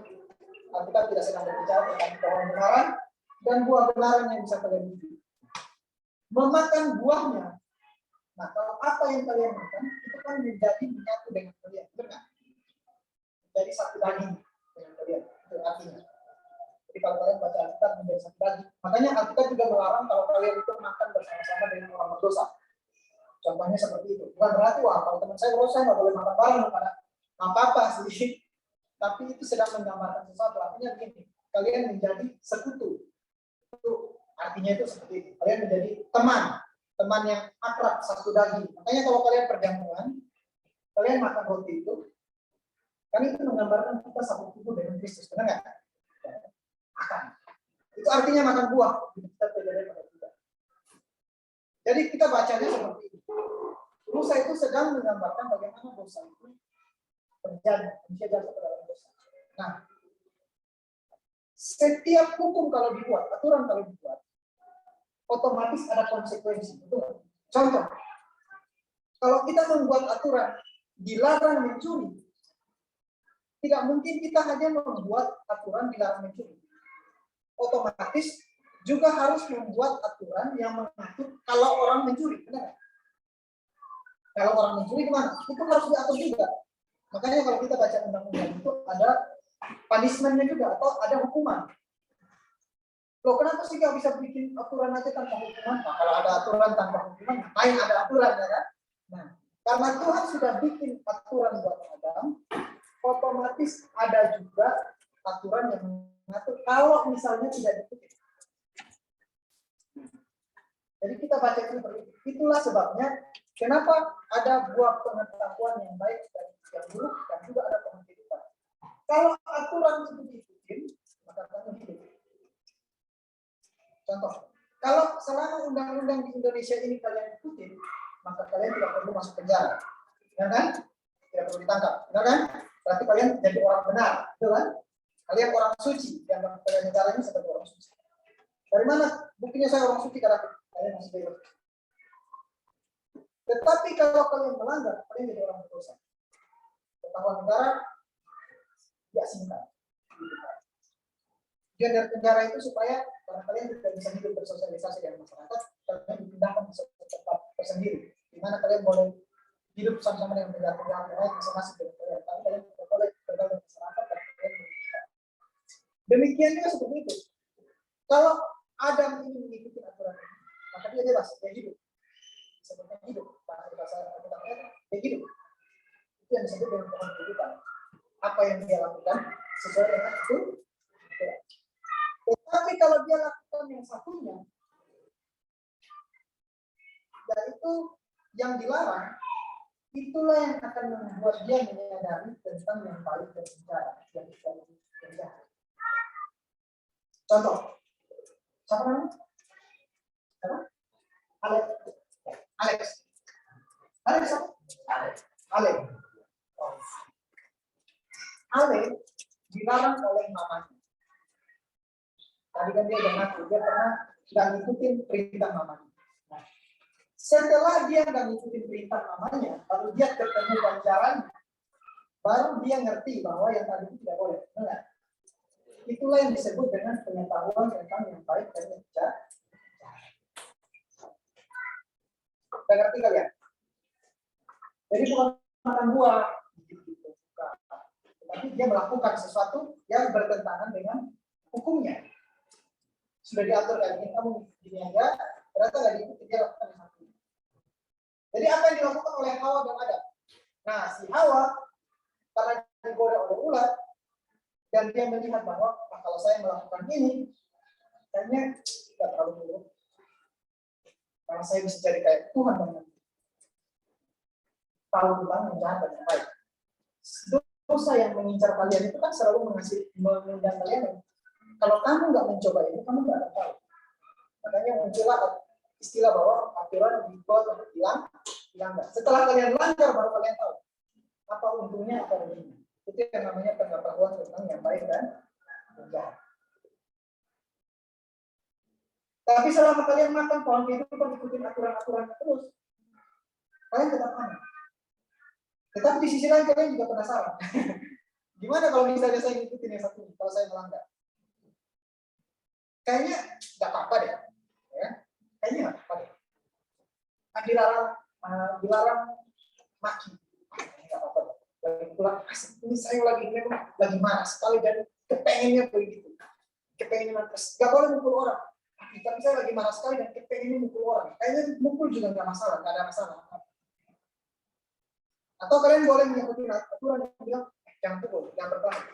kita tidak sedang berbicara tentang pohon kebenaran dan buah kebenaran yang bisa kalian hidup. Memakan buahnya. Nah, kalau apa yang kalian makan, itu kan menjadi menyatu dengan kalian. Benar? Jadi satu daging dengan kalian. Itu artinya. Jadi kalau kalian baca Alkitab menjadi satu daging. Makanya Alkitab juga melarang kalau kalian itu makan bersama-sama dengan orang berdosa. Contohnya seperti itu. Bukan berarti, wah kalau teman saya berdosa nggak boleh makan bareng karena apa-apa sih. Tapi itu sedang menggambarkan sesuatu. Artinya begini, kalian menjadi sekutu. Itu artinya itu seperti itu. Kalian menjadi teman yang akrab satu daging. Makanya kalau kalian perjamuan, kalian makan roti itu, kan itu menggambarkan kita satu tubuh dengan Kristus, benar nggak? Makan. Itu artinya makan buah. Kita terjadi pada kita. Jadi kita bacanya seperti itu. Dosa itu sedang menggambarkan bagaimana dosa itu terjadi. Manusia jatuh ke dalam dosa. Nah, setiap hukum kalau dibuat, aturan kalau dibuat, otomatis ada konsekuensi. Betul? Contoh, kalau kita membuat aturan dilarang mencuri, tidak mungkin kita hanya membuat aturan dilarang mencuri. Otomatis juga harus membuat aturan yang mengatur kalau orang mencuri. Benar? Kalau orang mencuri kemana? Itu harus diatur juga. Makanya kalau kita baca undang-undang itu ada punishment-nya juga atau ada hukuman. Loh, kenapa sih nggak bisa bikin aturan aja tanpa hukuman? Nah, kalau ada aturan tanpa hukuman, ngapain ada aturan ya kan? Nah, karena Tuhan sudah bikin aturan buat Adam, otomatis ada juga aturan yang mengatur kalau misalnya tidak diikuti. Jadi kita baca itu seperti itu. Itulah sebabnya kenapa ada buah pengetahuan yang baik dan yang buruk dan juga ada pohon kehidupan. Kalau aturan itu diikuti, maka kamu hidup. Contoh, kalau selama undang-undang di Indonesia ini kalian ikutin, maka kalian tidak perlu masuk penjara, ya kan? Tidak perlu ditangkap, ya kan? Berarti kalian jadi orang benar, betul kan? Kalian orang suci, yang kalian negara ini sebagai orang suci. Dari mana buktinya saya orang suci karena kalian masih bebas? Tetapi kalau kalian melanggar, kalian jadi orang berdosa. Ketahuan negara diasingkan. Tujuan dari penjara itu supaya kalian tidak bisa hidup bersosialisasi dengan masyarakat, kalian dipindahkan ke tempat tersendiri, di mana kalian boleh hidup sama-sama dengan penjara-penjara yang lain masing-masing dengan kalian. Tapi kalian tidak boleh bergaul dengan masyarakat dan kalian berbicara. Demikian juga seperti itu. Kalau Adam ini mengikuti aturan ini, maka dia bebas, dia hidup. Seperti hidup, bahasa Alkitabnya dia hidup. Itu yang disebut dengan pohon kehidupan. Apa yang dia lakukan sesuai dengan itu. Tetapi kalau dia lakukan yang satunya, yaitu yang dilarang, itulah yang akan membuat dia menyadari tentang yang baik dan jahat, yang jahat. Contoh, siapa namanya? Siapa? Alex. Alex siapa? Alex dilarang oleh mamanya. Tadi kan dia udah ngaku, dia pernah tidak ngikutin perintah mamanya. Nah, setelah dia nggak ngikutin perintah namanya, lalu dia ketemu ganjarannya, baru dia ngerti bahwa yang tadi itu tidak boleh. Benar? Itulah yang disebut dengan pengetahuan tentang yang baik dan yang jahat. Udah ngerti kalian? Jadi bukan makan buah, tapi dia melakukan sesuatu yang bertentangan dengan hukumnya. Sudah diatur kayak gini, kamu gini aja, ternyata nggak diikuti, dia lakukan yang satu. Jadi apa yang dilakukan oleh Hawa dan Adam? Nah, si Hawa karena digoda oleh ular dan dia melihat bahwa kalau saya melakukan ini, kayaknya tidak terlalu buruk. Karena saya bisa jadi kayak Tuhan dan tahu tentang yang jahat dan yang baik. Dosa yang mengincar kalian itu kan selalu mengundang kalian. Kalau kamu nggak mencoba ini, kamu nggak akan tahu. Makanya muncullah istilah bahwa aturan dibuat untuk hilang nggak. Setelah kalian langgar, baru kalian tahu apa untungnya, apa ruginya. Itu yang namanya pengetahuan tentang yang baik dan yang jahat. Tapi selama kalian makan pohon itu, kan ikutin aturan-aturan terus, kalian tetap aman. Tetapi di sisi lain kalian juga penasaran. Gimana kalau misalnya saya ngikutin yang satu, kalau saya melanggar? Kayaknya nggak apa-apa deh. Ya? Kayaknya nggak apa-apa deh. Kan dilarang maki. Nggak apa-apa. Lagi pulang, ini saya lagi marah sekali dan kepengennya begitu. Kepengennya terus. Nggak boleh mukul orang. Tapi saya lagi marah sekali dan kepengennya mukul orang. Kayaknya mukul juga nggak masalah, nggak ada masalah. Atau kalian boleh mengikuti aturan yang bilang jangan pukul, jangan berkelahi.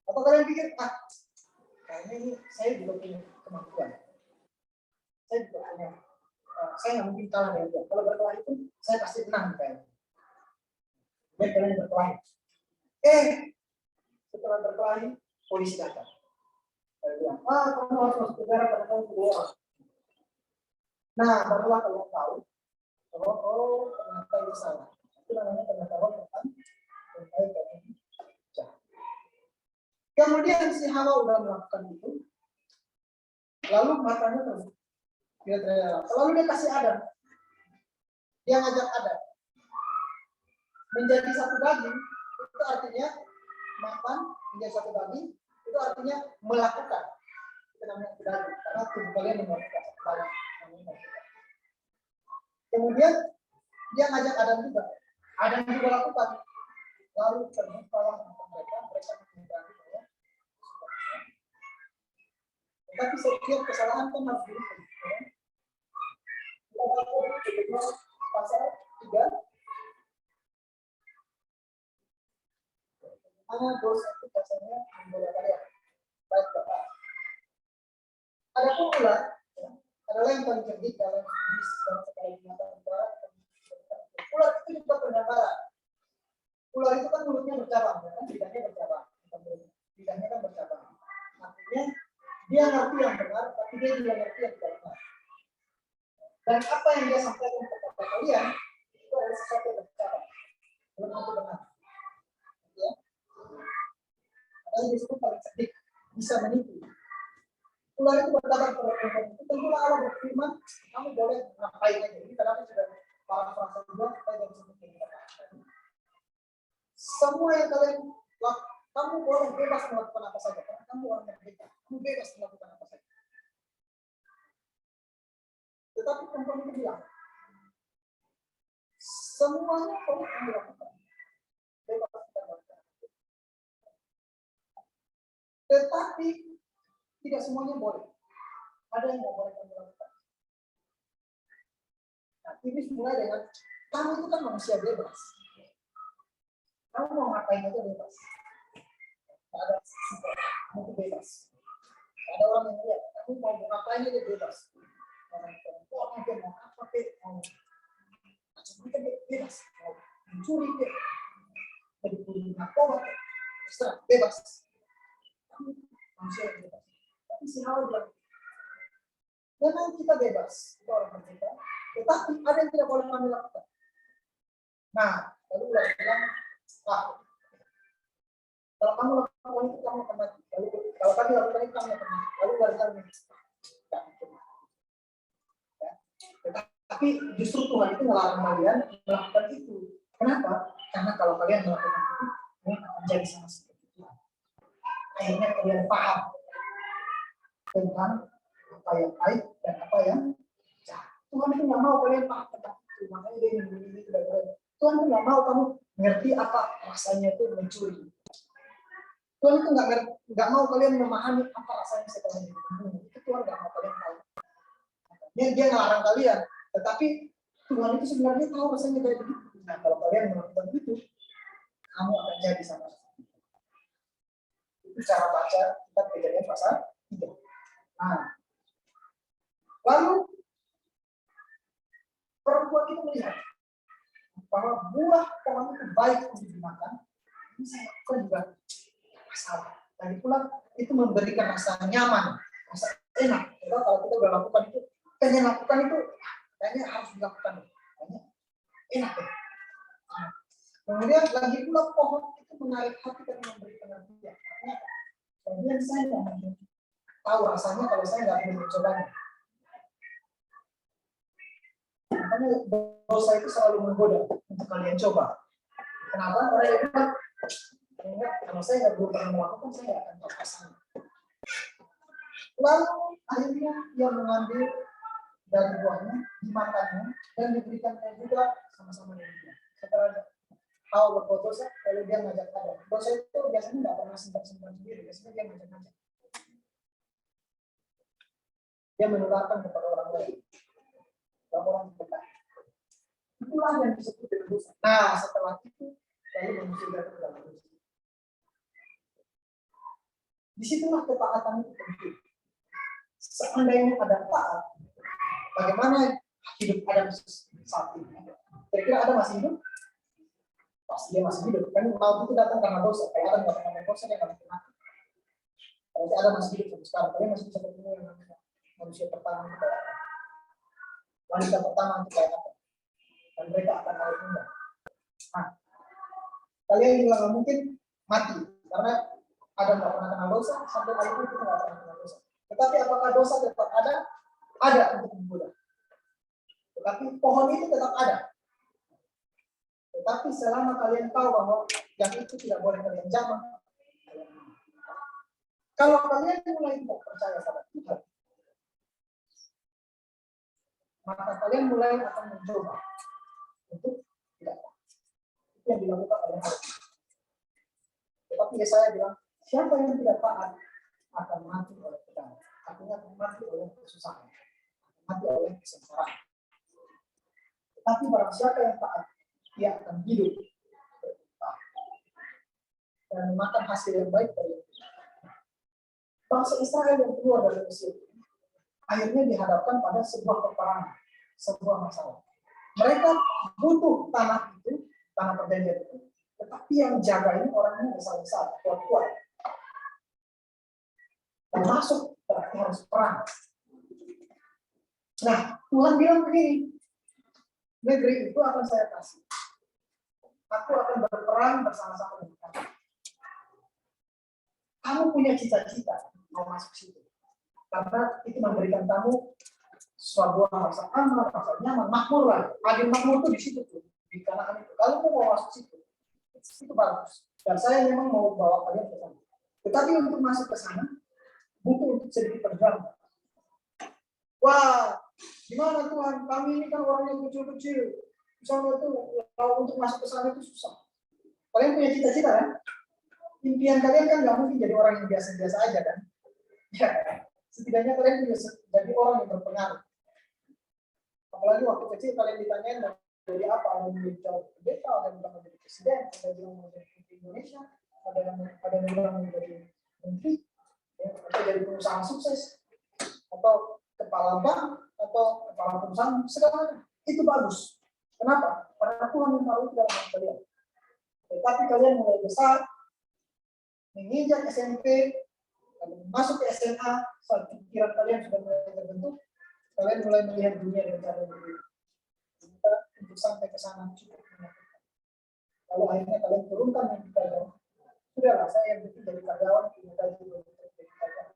Atau kalian pikir, kayaknya ini saya juga punya kemampuan. Saya juga punya, saya nggak mungkin kalah dari dia. Kalau berkelahi itu, saya pasti menang kayaknya. Biar kalian berkelahi. Setelah berkelahi, polisi datang. Saya bilang, kamu harus masuk penjara karena kamu pukul orang. Nah, barulah kalian tahu bahwa ternyata itu salah. Itu namanya pengetahuan tentang yang baik dan yang jahat. Kemudian si Hawa udah melakukan itu, lalu matanya terus dia terlihat. Lalu dia kasih Adam, dia ngajak Adam menjadi satu daging. Itu artinya makan menjadi satu daging. Itu artinya melakukan. Itu namanya daging, karena tubuh kalian melakukan. Kemudian dia ngajak Adam juga. Adam juga lakukan. Lalu terbukalah mereka menyadari bahwa tetapi setiap kesalahan kan harus dihukum. Kita baca pasal 3. Mana dosa itu biasanya membuat kalian baik bapak. Adapun ular adalah yang paling cerdik dalam bis dan sekali binatang negara. Ular itu juga pendengaran. Ular itu kan mulutnya bercabang, kan lidahnya bercabang. Lidahnya kan bercabang. Artinya dia ngerti yang benar, tapi dia juga ngerti yang tidak benar. Dan apa yang dia sampaikan kepada kalian itu adalah sesuatu yang bercabang, belum tentu benar. Ya. Ada yang disebut paling cerdik, bisa menipu. Ular itu berkata kepada perempuan itu, tentulah Allah berfirman, kamu boleh ngapain aja. Ini kadang sudah para frasa juga, kita yang disebut semua yang kalian lakukan, kamu boleh bebas melakukan apa saja, karena kamu orang merdeka, kamu bebas melakukan apa saja. Tetapi perempuan itu bilang, semuanya boleh kamu lakukan, bebas kita lakukan. Tetapi tidak semuanya boleh. Ada yang nggak boleh kamu lakukan. Nah, ini mulai dengan kamu itu kan manusia bebas. Kamu mau ngapain aja bebas. Tidak ada kamu bebas. Ada orang yang lihat, kamu mau ngapain aja bebas. Orang perempuan aja mau apa mau macam-macam bebas. Mau mencuri jadi beli narkoba, terserah bebas. Kamu manusia yang bebas. Tapi si Hawa bilang, memang kita bebas, kita orang merdeka, tetapi ada yang tidak boleh kami lakukan. Nah, lalu udah bilang, kalau kamu lakukan itu kamu akan mati. Lalu kalau kami lakukan itu kamu akan mati. Lalu udah bilang, Tetapi justru Tuhan itu melarang kalian melakukan itu. Kenapa? Karena kalau kalian melakukan itu, kalian akan jadi sama seperti Tuhan. Akhirnya kalian paham tentang apa yang baik dan apa yang jahat. Tuhan itu nggak mau kalian paham tentang itu. Makanya dia ingin ini tidak boleh. Tuhan itu nggak mau kamu ngerti apa rasanya itu mencuri. Tuhan itu nggak mau kalian memahami apa rasanya setelah itu. Itu Tuhan nggak mau kalian tahu. Dia ngelarang kalian, tetapi Tuhan itu sebenarnya tahu rasanya kayak begitu. Nah, kalau kalian melakukan itu, kamu akan jadi sama. Itu cara baca kitab Kejadian pasal 3. Nah, lalu perempuan itu melihat bahwa buah pohon itu baik untuk dimakan. Ini saya lakukan juga masalah. Lagi pula itu memberikan rasa nyaman, rasa enak. Kalau kita udah lakukan itu, pengen lakukan itu, kayaknya harus dilakukan. Kayaknya enak ya. Nah, kemudian lagi pula pohon itu menarik hati dan memberi pengertian. Kemudian saya nggak tahu rasanya kalau saya nggak ingin mencobanya. Makanya dosa itu selalu menggoda untuk kalian coba. Kenapa? Karena dia bilang, kalau saya nggak belum pernah melakukan, saya nggak akan tahu rasanya. Lalu akhirnya dia mengambil dari buahnya, dimakannya, dan diberikannya juga sama-sama dengan dia. Setelah Hawa berbuat dosa, lalu dia ngajak Adam. Dosa itu biasanya nggak pernah simpan-simpan sendiri, biasanya dia ngajak-ngajak. Dia menularkan kepada orang lain. Orang dekat. Itulah yang disebut dengan dosa. Nah, setelah itu, lalu manusia jatuh ke dalam dosa. Disitulah ketaatan itu penting. Seandainya ada taat, bagaimana hidup Adam saat ini? Kira-kira Adam masih hidup? Pasti dia masih hidup. Kan maut itu datang karena dosa. Kayak Adam nggak pernah berdosa, dia nggak mati. Berarti Adam masih hidup sampai sekarang. Kalian masih bisa bertemu dengan manusia pertama itu kayak apa? Wanita pertama itu kayak apa? Dan mereka akan naik muda. Nah, kalian juga nggak mungkin mati karena Adam nggak pernah kenal dosa, sampai kali ini kita nggak pernah kenal dosa. Tetapi apakah dosa tetap ada? Ada untuk menggoda. Tetapi pohon itu tetap ada. Tetapi selama kalian tahu bahwa yang itu tidak boleh kalian jamah, kalau kalian mulai tidak percaya pada Tuhan, maka kalian mulai akan mencoba untuk tidak taat. Itu yang dilakukan oleh Allah. Tetapi Yesaya bilang, siapa yang tidak taat akan mati oleh pedang, artinya akan mati oleh kesusahan, akan mati oleh kesengsaraan. Tetapi barang siapa yang taat, dia akan hidup dan memakan hasil yang baik dari itu. Bangsa Israel yang keluar dari Mesir akhirnya dihadapkan pada sebuah peperangan, sebuah masalah. Mereka butuh tanah itu, tanah perjanjian itu, tetapi yang jaga ini orangnya besar-besar, kuat-kuat. Dan masuk berarti harus perang. Nah, Tuhan bilang begini, negeri itu akan saya kasih. Aku akan berperang bersama-sama dengan kamu. Kamu punya cita-cita mau masuk situ. Karena itu memberikan kamu sebuah rasa aman, rasa nyaman, makmur lah. Agen makmur itu di situ tuh, di kanan itu. Kalau mau masuk situ, itu bagus. Dan saya memang mau bawa kalian ke sana. Tetapi untuk masuk ke sana, butuh untuk sedikit perjuangan. Wah, gimana Tuhan? Kami ini kan orangnya kecil-kecil. Misalnya itu kalau untuk masuk ke sana itu susah. Kalian punya cita-cita kan? Impian kalian kan nggak mungkin jadi orang yang biasa-biasa aja kan? Ya, setidaknya kalian juga jadi orang yang berpengaruh. Apalagi waktu kecil kalian ditanyain mau jadi apa? Ada yang menjadi calon pendeta, ada yang bilang menjadi presiden, ada yang bilang menjadi pemimpin Indonesia, ada yang bilang menjadi menteri, ya, atau jadi pengusaha sukses, atau kepala bank, atau kepala perusahaan, segala itu bagus. Kenapa? Karena Tuhan menaruh dalam hati kalian. Tetapi kalian mulai besar, menginjak SMP, masuk ke SMA, saat pikiran kalian sudah mulai terbentuk, kalian mulai melihat dunia dengan cara berbeda. Kita untuk sampai ke sana cukup menyatukan. Lalu akhirnya kalian turunkan yang kita jauh. Sudahlah, saya yang penting jadi karyawan, punya gaji jadi karyawan.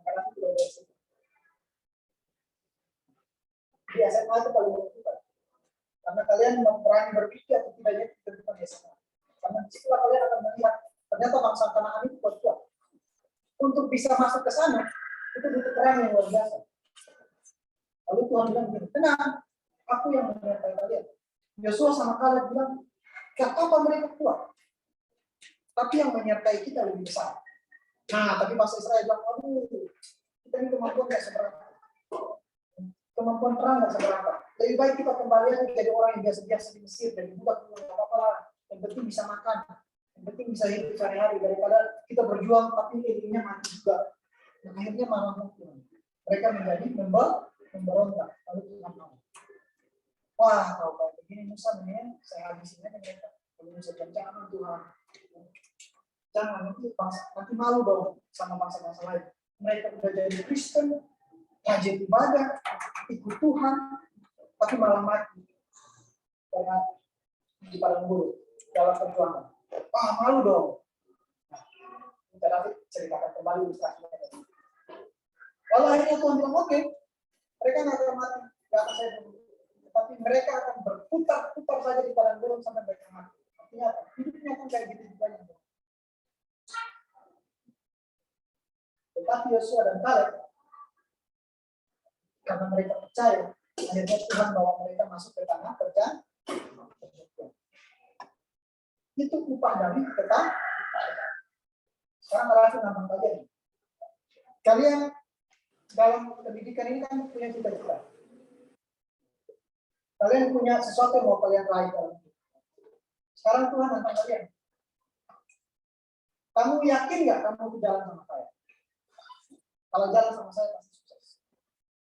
Karena itu tidak ada. SMA itu paling menentukan. Karena kalian berani berpikir atau tidaknya itu ditentukan di SMA. Karena disitulah kalian akan melihat ternyata bangsa Kanaan itu kuat. Untuk bisa masuk ke sana itu butuh perang yang luar biasa. Lalu Tuhan bilang begini, tenang, aku yang menyertai kalian. Yosua sama Kaleb bilang, gak apa mereka kuat, tapi yang menyertai kita lebih besar. Nah, tapi bangsa Israel bilang, aduh, kita ini kemampuan gak seberapa. Kemampuan perang gak seberapa. Lebih baik kita kembali lagi jadi orang yang biasa-biasa di Mesir, dan budak gak apa-apa lah. Yang penting bisa makan, yang penting bisa hidup sehari-hari, daripada kita berjuang tapi intinya mati juga. Dan akhirnya malah Tuhan. Mereka menjadi memberontak. Lalu Tuhan mau. Wah, kalau kayak begini Musa mendingan saya habisin aja mereka. Kalau Musa jangan Tuhan. Jangan, nanti malu dong sama bangsa-bangsa lain. Mereka udah jadi Kristen, rajin ibadah, ikut Tuhan, tapi malah mati. Karena di padang gurun, dalam perjuangan. Wah, malu dong. Nah, kita David ceritakan kembali ilustrasinya. Lalu akhirnya Tuhan bilang, oke, mereka nggak akan mati, nggak akan saya bunuh. Tapi mereka akan berputar-putar saja di padang gurun sampai mereka mati. Artinya apa? Hidupnya akan kayak gitu juga. Tetapi Yosua dan Kaleb, karena mereka percaya, akhirnya Tuhan bawa mereka masuk ke tanah perjanjian. Itu upah dari tetap. Sekarang kalian nantang kalian. Kalian dalam pendidikan ini kan punya cita-cita. Kalian punya sesuatu yang mau kalian raih dalam hidup. Sekarang Tuhan nantang kalian. Kamu yakin nggak kamu jalan sama saya? Kalau jalan sama saya pasti sukses.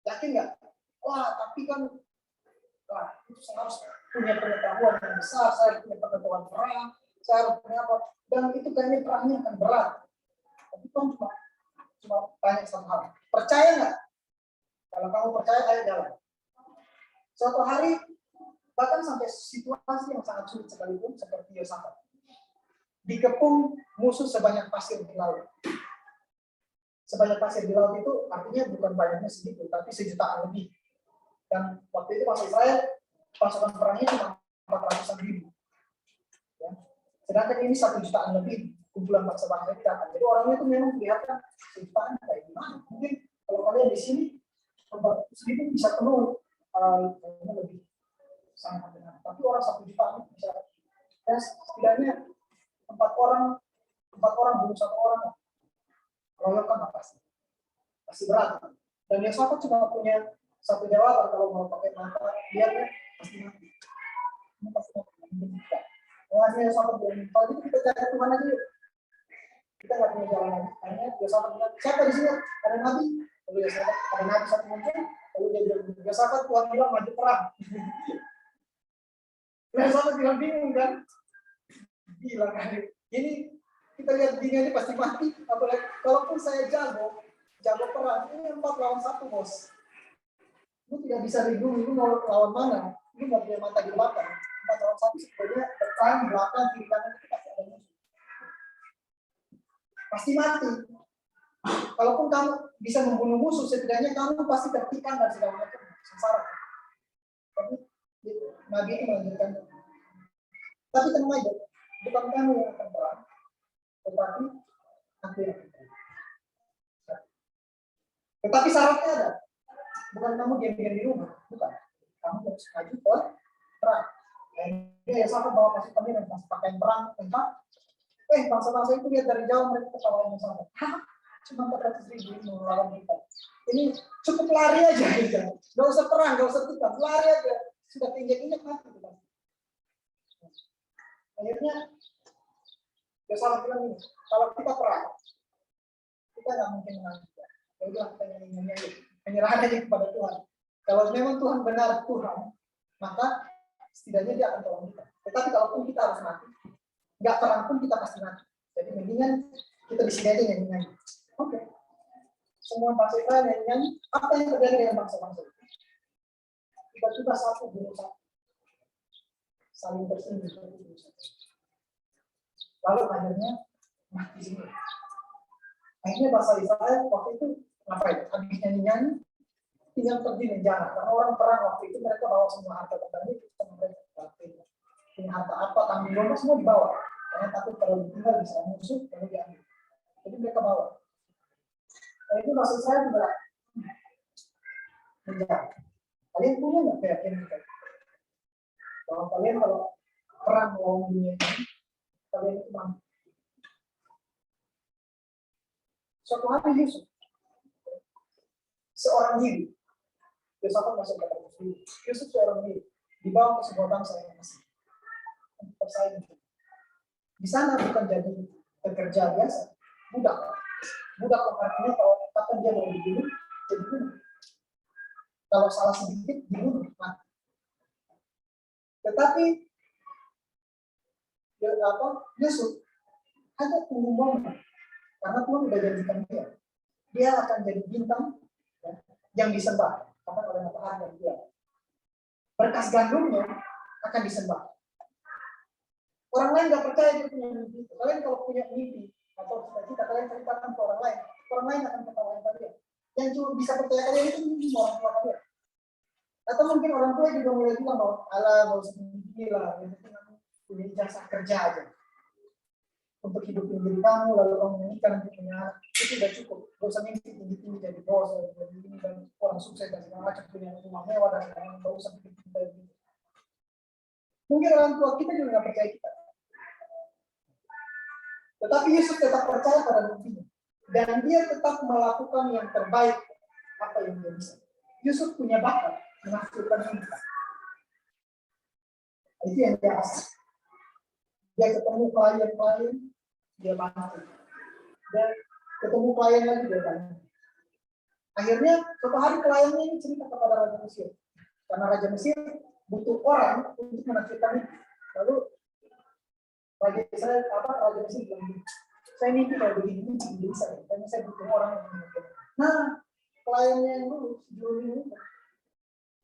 Yakin nggak? Wah, tapi kan itu saya harus punya pengetahuan yang besar, saya punya pengetahuan perang, saya harus punya apa? Dan itu kayaknya perangnya akan berat. Tapi Tuhan cuma tanya satu hal. Percaya nggak? Kalau kamu percaya, ayo jalan. Suatu hari, bahkan sampai situasi yang sangat sulit sekalipun, seperti Yosafat. Dikepung musuh sebanyak pasir di laut. Sebanyak pasir di laut itu artinya bukan banyaknya sedikit, tapi sejutaan lebih. Dan waktu itu bangsa Israel, pasukan perangnya cuma 400.000. Ya. Sedangkan ini 1 jutaan lebih kumpulan bangsa-bangsa yang datang. Jadi orangnya itu memang kelihatan sejutaan kayak gimana. Mungkin kalau kalian di sini, 400.000 bisa penuh. Lebih sangat benar. Tapi orang 1 juta bisa, ya setidaknya 4 orang bunuh 1 orang, royokan pasti berat. Dan yang satu cuma punya satu jawaban kalau mau pakai mata, dia kan pasti mati. Ini pasti mati. Yang satu bilang, kalau itu kita cari Tuhan aja yuk. Kita nggak punya jalan lagi. Akhirnya dia satu bilang, siapa di sini? Ada nabi. Lalu ya sahabat, ada nabi satu muncul. Lalu dia bilang, ya sahabat Tuhan bilang maju perang. Nah, sahabat bilang bingung kan? Bilang ini kita lihat begini aja pasti mati. Apalagi kalaupun saya jago perang, ini 4 lawan 1 bos. Lu tidak bisa lindungi, lu mau lawan mana? Lu nggak punya mata di belakang. 4 lawan 1 sebenarnya bertahan belakang kiri kanan itu pasti ada musuh. Pasti mati. Kalaupun kamu bisa membunuh musuh, setidaknya kamu pasti tertikam dan segala macam sengsara. Tapi Nabi itu melanjutkan. Tapi tenang aja, bukan kamu yang akan perang, tetapi aku yang akan perang. Tetapi syaratnya ada, bukan kamu diam-diam di rumah, bukan. Kamu harus maju ke perang. Dia yang sama bawa pasukan dan pakaian perang, tentang bangsa-bangsa itu lihat dari jauh mereka ketawa yang sama. Cuma 400.000 melawan kita. Ini cukup lari aja gitu. Gak usah perang, gak usah tikam, lari aja. Sudah injek-injek mati kita. Akhirnya Yosafat bilang ini, kalau kita perang, kita nggak mungkin menang juga. Ya udah kita menyerahkan aja kepada Tuhan. Kalau memang Tuhan benar Tuhan, maka setidaknya dia akan tolong kita. Tetapi kalaupun kita harus mati, nggak perang pun kita pasti mati. Jadi mendingan kita di sini aja nyanyi. Oke. Semua bangsa Israel nyanyi. Apa yang terjadi dengan bangsa-bangsa itu? Tiba-tiba satu bunuh satu. Saling bersinggung. Lalu akhirnya mati semua. Akhirnya bangsa Israel waktu itu ngapain? Habis nyanyi-nyanyi, tinggal pergi menjara. Karena orang perang waktu itu mereka bawa semua harta benda itu sama mereka. Punya harta apa, tanggung jawab semua dibawa. Karena takut kalau ditinggal bisa musuh, lalu diambil. Jadi mereka bawa. Nah, itu maksud saya juga menjara. Kalian punya nggak keyakinan bahwa kalian kalau perang melawan dunia ini, kalian itu mampu? Suatu hari Yusuf, seorang diri, Yusuf masuk ke dalam diri. Yusuf seorang diri dibawa ke sebuah bangsa yang masih bersaing. Di sana bukan jadi pekerja biasa, budak. Budak artinya kalau kapan dia mau dibunuh, jadi bunuh. Kalau salah sedikit dibunuh, mati. Tetapi Yusuf hanya tunggu momen, karena Tuhan sudah janjikan dia akan jadi bintang ya, yang disembah, karena oleh matahari dan bulan. Berkas gandumnya akan disembah. Orang lain nggak percaya dia punya mimpi. Kalian kalau punya mimpi atau cita-cita kalian ceritakan ke orang lain akan ketawain kalian. Yang cuma bisa percaya kalian itu mimpi orang tua kalian. Atau mungkin orang tua juga mulai bilang bahwa ala nggak usah mimpi lah, yang penting kamu punya ijazah kerja aja untuk hidupin diri kamu, lalu kamu menikah nanti punya anak, itu udah cukup. Gak usah mimpi tinggi-tinggi jadi bos, jadi ini dan orang sukses dan segala macam, punya rumah mewah dan segala macam, gak usah bikin kayak gitu. Mungkin orang tua kita juga nggak percaya kita. Tetapi Yusuf tetap percaya pada mimpinya. Dan dia tetap melakukan yang terbaik apa yang dia bisa. Yusuf punya bakat menafsirkan mimpi. Itu yang dia asal. Dia ketemu klien, dia bantu. Dan ketemu klien lagi, dia bantu. Akhirnya, suatu hari kliennya ini cerita kepada Raja Mesir. Karena Raja Mesir butuh orang untuk menafsirkan mimpi. Lalu Raja Mesir bilang, saya mimpi kalau begini bisa, karena saya butuh orang yang menafsirkan. Nah, kliennya yang dulu ini,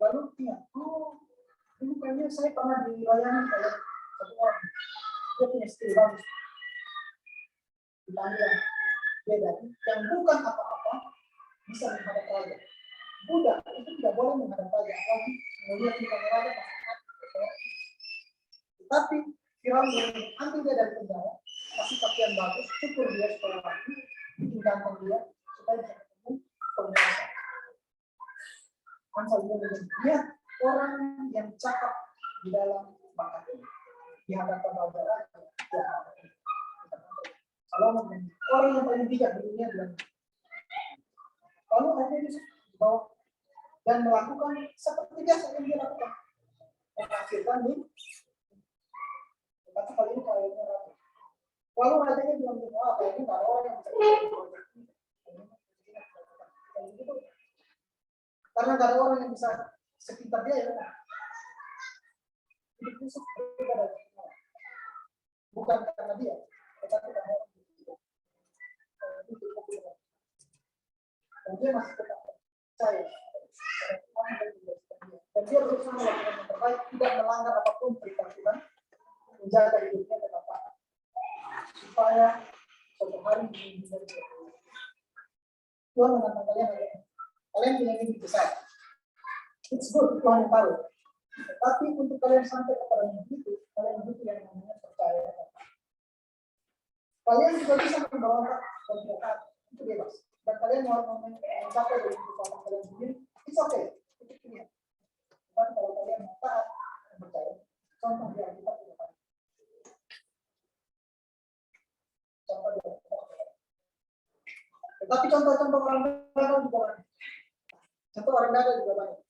lalu ingat, ini kayaknya saya pernah dilayani oleh satu orang. Dia punya skill bagus. Dipanggil dia dari yang bukan apa-apa bisa menghadap raja. Budak itu tidak boleh menghadap raja, apalagi melihat di raja pasti. Tetapi Firaun ambil dia dari penjara, kasih pakaian bagus, cukur dia supaya rapi, bikin ganteng dia supaya bisa ketemu penguasa. Ansal dia orang yang cakap di dalam bakat ini. Di hadapan raja, kalau orang yang paling bijak di dunia bilang, lalu akhirnya dia dibawa dan melakukan seperti biasa yang dia lakukan, menghasilkan nih, tetapi kali ini kayaknya rapi. Lalu rajanya bilang, kayaknya nggak ada orang yang bisa proyek ini. Karena nggak ada orang yang bisa sekitar dia ya. Hidup Yusuf berbeda dari semua. Bukan karena dia, tetapi karena orang itu. Dan dia masih tetap percaya. Dan dia berusaha melakukan yang terbaik, tidak melanggar apapun perintah Tuhan, menjaga hidupnya tetap taat. Supaya suatu hari ini bisa dilakukan. Tuhan menantang kalian punya mimpi besar. It's good, Tuhan yang tahu. Tetapi untuk kalian sampai kepada mimpi itu, kalian butuh yang namanya percaya. Kalian juga bisa membawa dan tidak itu bebas. Dan kalian mau mencapai dari kehidupan kalian sendiri, it's okay. Itu pilihan. Tapi kalau kalian mau taat dan percaya, contoh di Alkitab tidak ada. Contoh di Alkitab. Tetapi contoh-contoh orang dalam juga banyak. Contoh orang dalam juga banyak.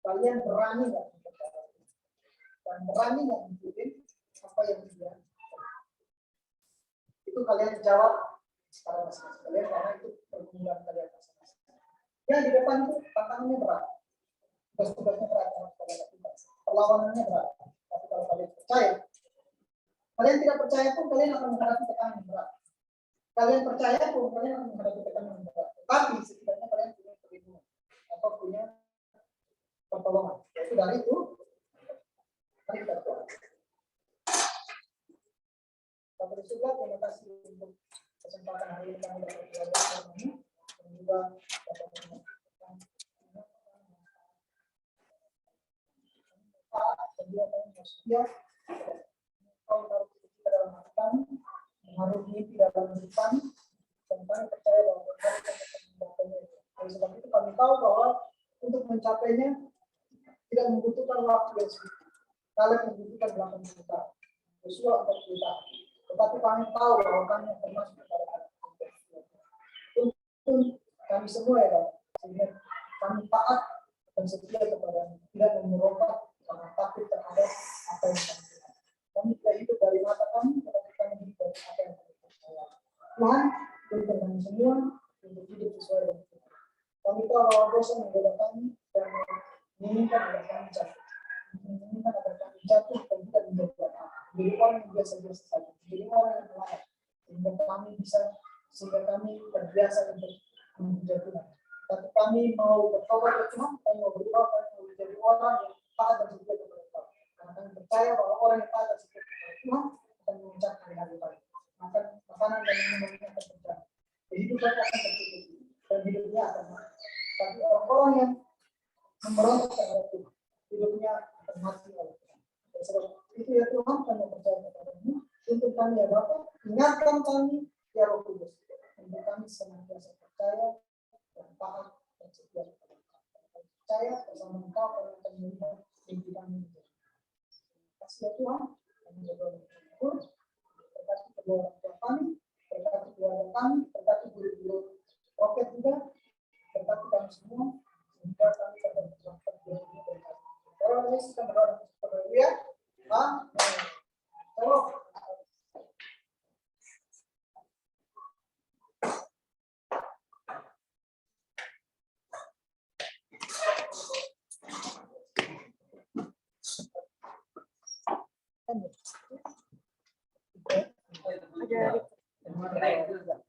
Kalian berani nggak percaya dan berani nggak mengikuti apa yang dia. Itu kalian jawab secara masing-masing kalian karena itu pergumulan kalian masing-masing. Yang di depan itu tantangannya berat, tugas-tugasnya berat, perlawanannya berat. Tapi kalau kalian percaya, kalian tidak percaya pun kalian akan menghadapi tekanan yang berat. Kalian percaya pun kalian akan menghadapi tekanan yang berat. Tapi setidaknya kalian punya perlindungan atau punya pertolongan. Yaitu dari itu, mari kita berdoa. Bapak Rasulullah, terima kasih untuk kesempatan hari ini kami dapat belajar ini dan juga dapat menyampaikan dia harus setia. Kau harus kita dalam hati kami, harus mimpi dalam hidup kami, dan kami percaya bahwa kami akan mencapainya. Oleh sebab itu kami tahu bahwa untuk mencapainya tidak membutuhkan waktu yang sedikit. Kalian membutuhkan 8 juta, Yosua 4 juta. Tetapi kami tahu bahwa kami termasuk kepada untuk kami semua ya, sehingga kami taat dan setia kepada tidak menyerobot karena takut terhadap apa yang kami lakukan. Kami tidak hidup dari mata kami, tetapi kami hidup dari apa yang kami percaya. Tuhan, berikan kami semua untuk hidup sesuai dengan Tuhan. Kami tahu bahwa dosa menggoda kami dan menginginkan agar kami jatuh. Menginginkan agar kami jatuh dan tidak menjadi apa. Menjadi orang yang biasa-biasa saja. Menjadi orang yang melayak. Sehingga kami terbiasa untuk memuja Tuhan. Tapi kami mau bertobat ke Tuhan, kami mau berubah, kami mau menjadi orang yang taat dan setia kepada Tuhan. Karena kami percaya bahwa orang yang taat dan setia kepada Tuhan akan mengucapkan hari baik. Maka makanan dan minumannya akan terjaga. Kehidupan akan tercukupi dan hidupnya akan mati. Tapi orang-orang yang memberontak kepada Tuhan, hidupnya akan mati oleh Tuhan. Dan sebab itu ya Tuhan, kami percaya kepada-Mu. Untuk kami ya Bapa, ingatkan kami ya Roh Kudus. Untuk kami senantiasa percaya dan taat dan setia kepada Engkau. Percaya bersama Engkau kami akan melihat mimpi kami menjadi. Terima kasih ya Tuhan. Kami berdoa dan bersyukur. Berkati kedua orang tua kami, berkati keluarga kami, berkati guru-guru roket juga, berkati kami semua, sehingga kami dapat berjumpa di dunia berkat. Kalau Yesus kita berdoa dan bersyukur ya. Amin. Shalom. Ada